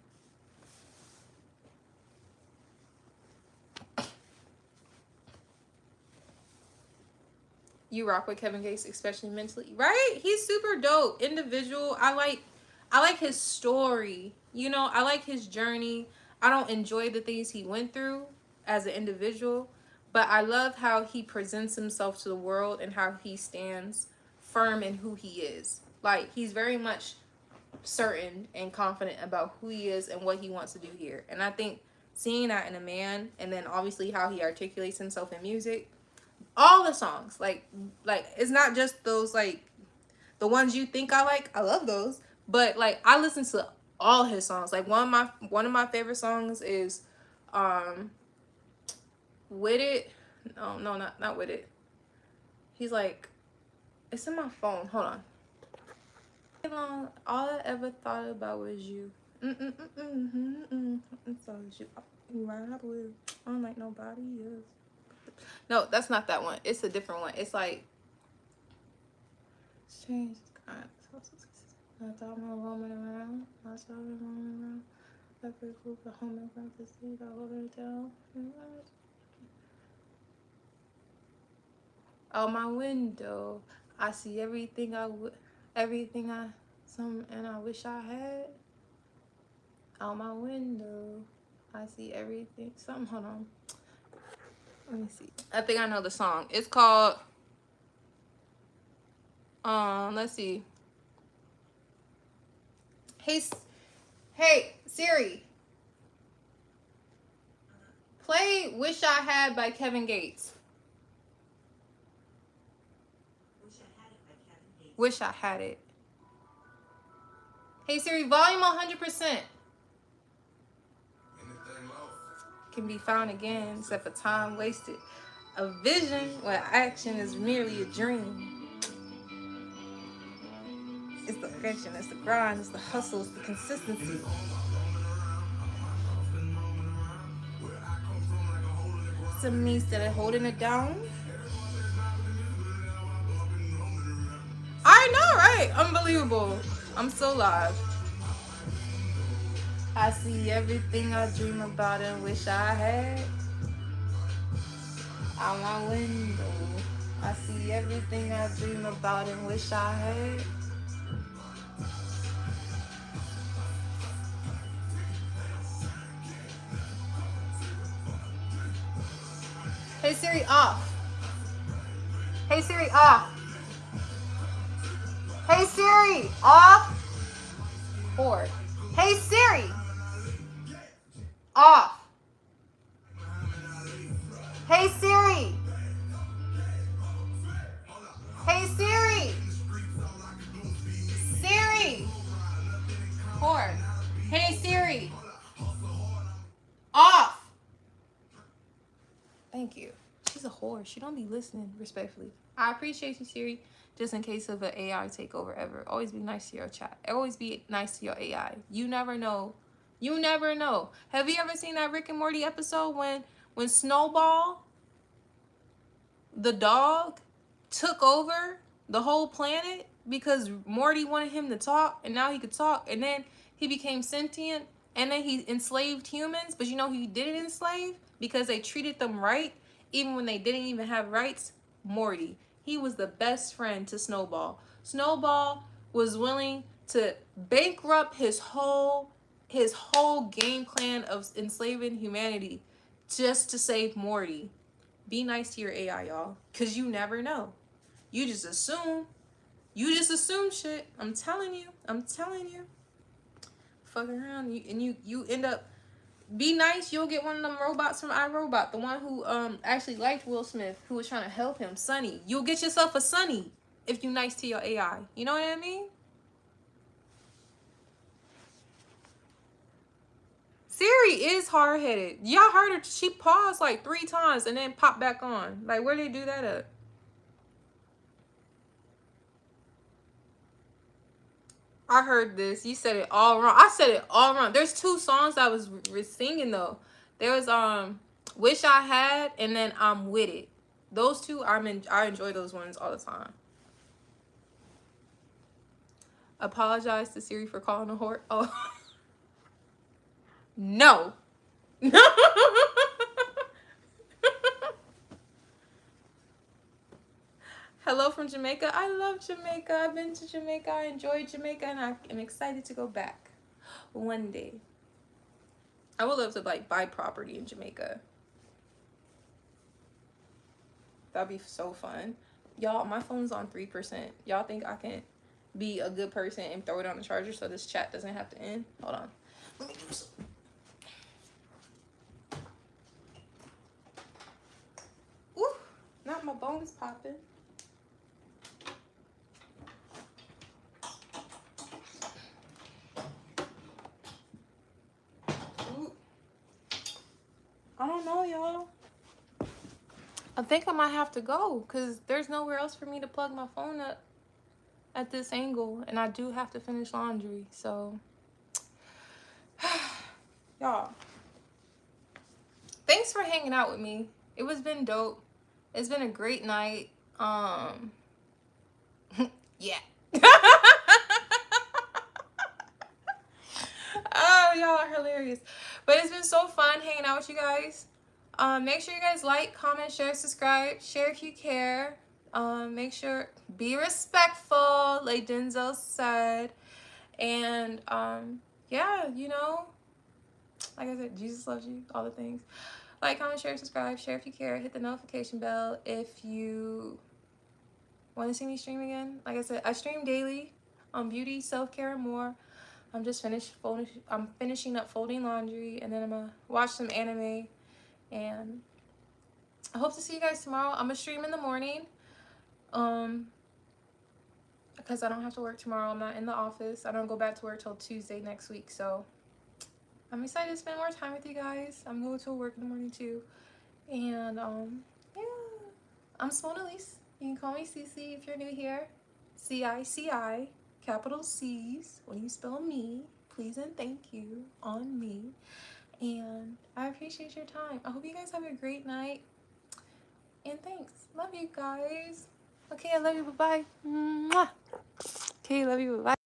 You rock with Kevin Gates, especially mentally, right? He's super dope individual. I like his story. You know, I like his journey. I don't enjoy the things he went through as an individual, but I love how he presents himself to the world and how he stands firm in who he is. Like, he's very much certain and confident about who he is and what he wants to do here. And I think seeing that in a man, and then obviously how he articulates himself in music, all the songs, like it's not just those like the ones you think I like. I love those, but like I listen to all his songs. Like one of my favorite songs is With It. No, not With It. He's like, it's in my phone. Hold on. All I ever thought about was you. It's always you. You ride with, unlike nobody else. No, that's not that one. It's a different one. It's like strange. I thought my roaming around. I saw him roaming around. Every group of home and front to see the holding down. Out my window, I see everything I wish I had. Out my window, I see everything. Something. Hold on. Let me see. I think I know the song. It's called. Let's see. Hey Siri. Play "Wish I Had" by Kevin Gates. Wish I Had It. Hey Siri, volume 100%. Can be found again, except for time wasted. A vision where action is merely a dream. It's the action, it's the grind, it's the hustle, it's the consistency. To me, instead of holding it down. I know, right? Unbelievable. I'm so live. I see everything I dream about and wish I had. Out my window, I see everything I dream about and wish I had. Hey Siri, off. Hey Siri, off. Hey Siri, off. Or, hey Siri, off. Hey Siri. Hey Siri. Siri. Or, hey Siri, off. Thank you. She's a whore. She don't be listening, respectfully. I appreciate you, Siri. Just in case of an AI takeover ever. Always be nice to your chat. Always be nice to your AI. You never know. You never know. Have you ever seen that Rick and Morty episode when Snowball, the dog, took over the whole planet because Morty wanted him to talk, and now he could talk, and then he became sentient, and then he enslaved humans, but you know who he didn't enslave? Because they treated them right, even when they didn't even have rights? Morty. He was the best friend to Snowball. Snowball was willing to bankrupt his whole game plan of enslaving humanity just to save Morty. Be nice to your AI, y'all, because you never know. You just assume. You just assume shit. I'm telling you. I'm telling you. Fuck around. You end up. Be nice. You'll get one of them robots from iRobot. The one who actually liked Will Smith, who was trying to help him. Sonny. You'll get yourself a Sonny if you nice to your AI. You know what I mean? Siri is hard-headed. Y'all heard her. She paused like 3 times and then popped back on. Like, where did they do that at? I heard this. You said it all wrong. I said it all wrong. There's 2 songs I was singing though. There was Wish I Had and then I'm With It. Those 2 I enjoy those ones all the time. Apologize to Siri for calling a whore. Oh. No. Hello from Jamaica. I love Jamaica. I've been to Jamaica. I enjoyed Jamaica and I am excited to go back one day. I would love to like buy property in Jamaica. That'd be so fun. Y'all, my phone's on 3%. Y'all think I can be a good person and throw it on the charger so this chat doesn't have to end? Hold on. Let me do some. Ooh, not my bones popping. I don't know, y'all. I think I might have to go because there's nowhere else for me to plug my phone up at this angle, and I do have to finish laundry. So y'all, thanks for hanging out with me. It was been dope. It's been a great night. Yeah. Oh, y'all are hilarious. But it's been so fun hanging out with you guys. Make sure you guys like, comment, share, subscribe. Share if you care. Make sure, be respectful, like Denzel said. And yeah, you know, like I said, Jesus loves you, all the things. Like, comment, share, subscribe. Share if you care. Hit the notification bell if you want to see me stream again. Like I said, I stream daily on beauty, self-care, and more. I'm just I'm finishing up folding laundry, and then I'm gonna watch some anime. And I hope to see you guys tomorrow. I'm gonna stream in the morning, because I don't have to work tomorrow. I'm not in the office. I don't go back to work till Tuesday next week. So I'm excited to spend more time with you guys. I'm going to work in the morning too. And yeah, I'm Cimonealise. You can call me Cece if you're new here. CICI, capital C's. When you spell me, please and thank you on me. And I appreciate your time. I hope you guys have a great night. And thanks. Love you guys. Okay, I love you. Bye-bye. Mwah. Okay, love you. Bye-bye.